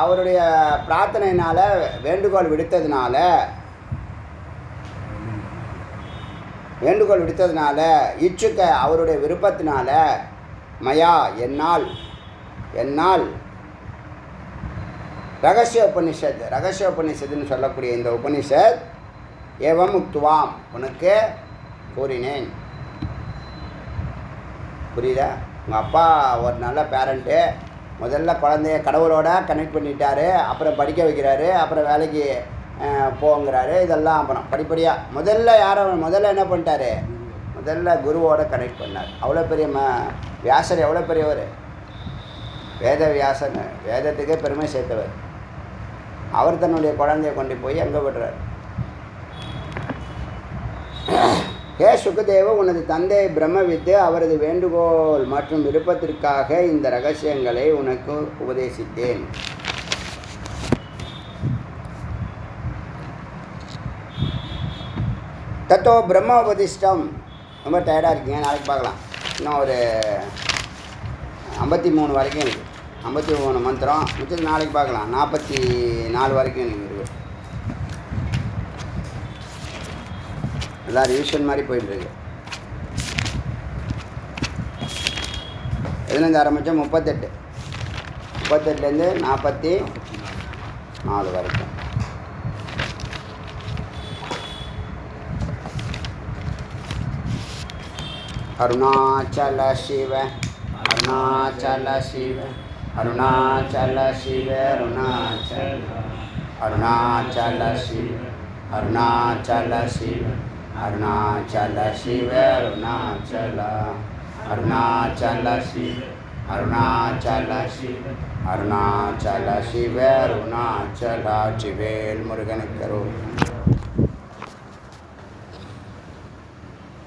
அவருடைய பிரார்த்தனையினால் வேண்டுகோள் விடுத்ததுனால இச்சுக்க அவருடைய விருப்பத்தினால மயா என்னால் ரகசிய உபனிஷத்துன்னு சொல்லக்கூடிய இந்த உபனிஷத் ஏவம் உக்துவாம் உனக்கு கூறினேன். புரியுதா? உங்கள் அப்பா ஒரு நல்ல பேரண்ட்டு, முதல்ல குழந்தைய கடவுளோட கனெக்ட் பண்ணிட்டாரு, அப்புறம் படிக்க வைக்கிறாரு, அப்புறம் வேலைக்கு போங்கிறாரு, இதெல்லாம் அப்புறம் படிப்படியாக முதல்ல என்ன பண்ணிட்டாரு? முதல்ல குருவோட கனெக்ட் பண்ணார். அவ்வளோ பெரிய வியாசர் எவ்வளோ பெரியவர், வேத வியாசன், வேதத்துக்கே பெருமை சேர்த்தவர். அவர் தன்னுடைய குழந்தைய கொண்டு போய் அங்கே விடுறார். ஹே சுகதேவ, உனது தந்தை பிரம்மவித்து அவரது வேண்டுகோள் மற்றும் விருப்பத்திற்காக இந்த ரகசியங்களை உனக்கு உபதேசித்தேன். தத்தோ பிரம்ம உபதிஷ்டம். ரொம்ப டயர்டாக இருக்கீங்க, நாளைக்கு பார்க்கலாம். இன்னும் ஒரு 53 வரைக்கும் இருக்குது, 53 மந்திரம் மிச்சது நாளைக்கு பார்க்கலாம். 44 வரைக்கும் எனக்கு இருக்குது. எல்லாம் ரிவிஷன் மாதிரி போயிட்டுருக்கு. எதுலேருந்து ஆரம்பித்தோம்? 38லேருந்து 44 வரைக்கும். அருணாச்சல சிவ அருணாச்சல சிவ அருணாச்சல சிவ அருணாச்சல சிவ அருணாச்சல சிவ அருணாச்சல சிவ அருணாச்சல அருணாச்சல சிவ அருணாச்சல சிவ அருணாச்சல சிவ அருணாச்சல. வெற்றிவேல் முருகனுக்கு.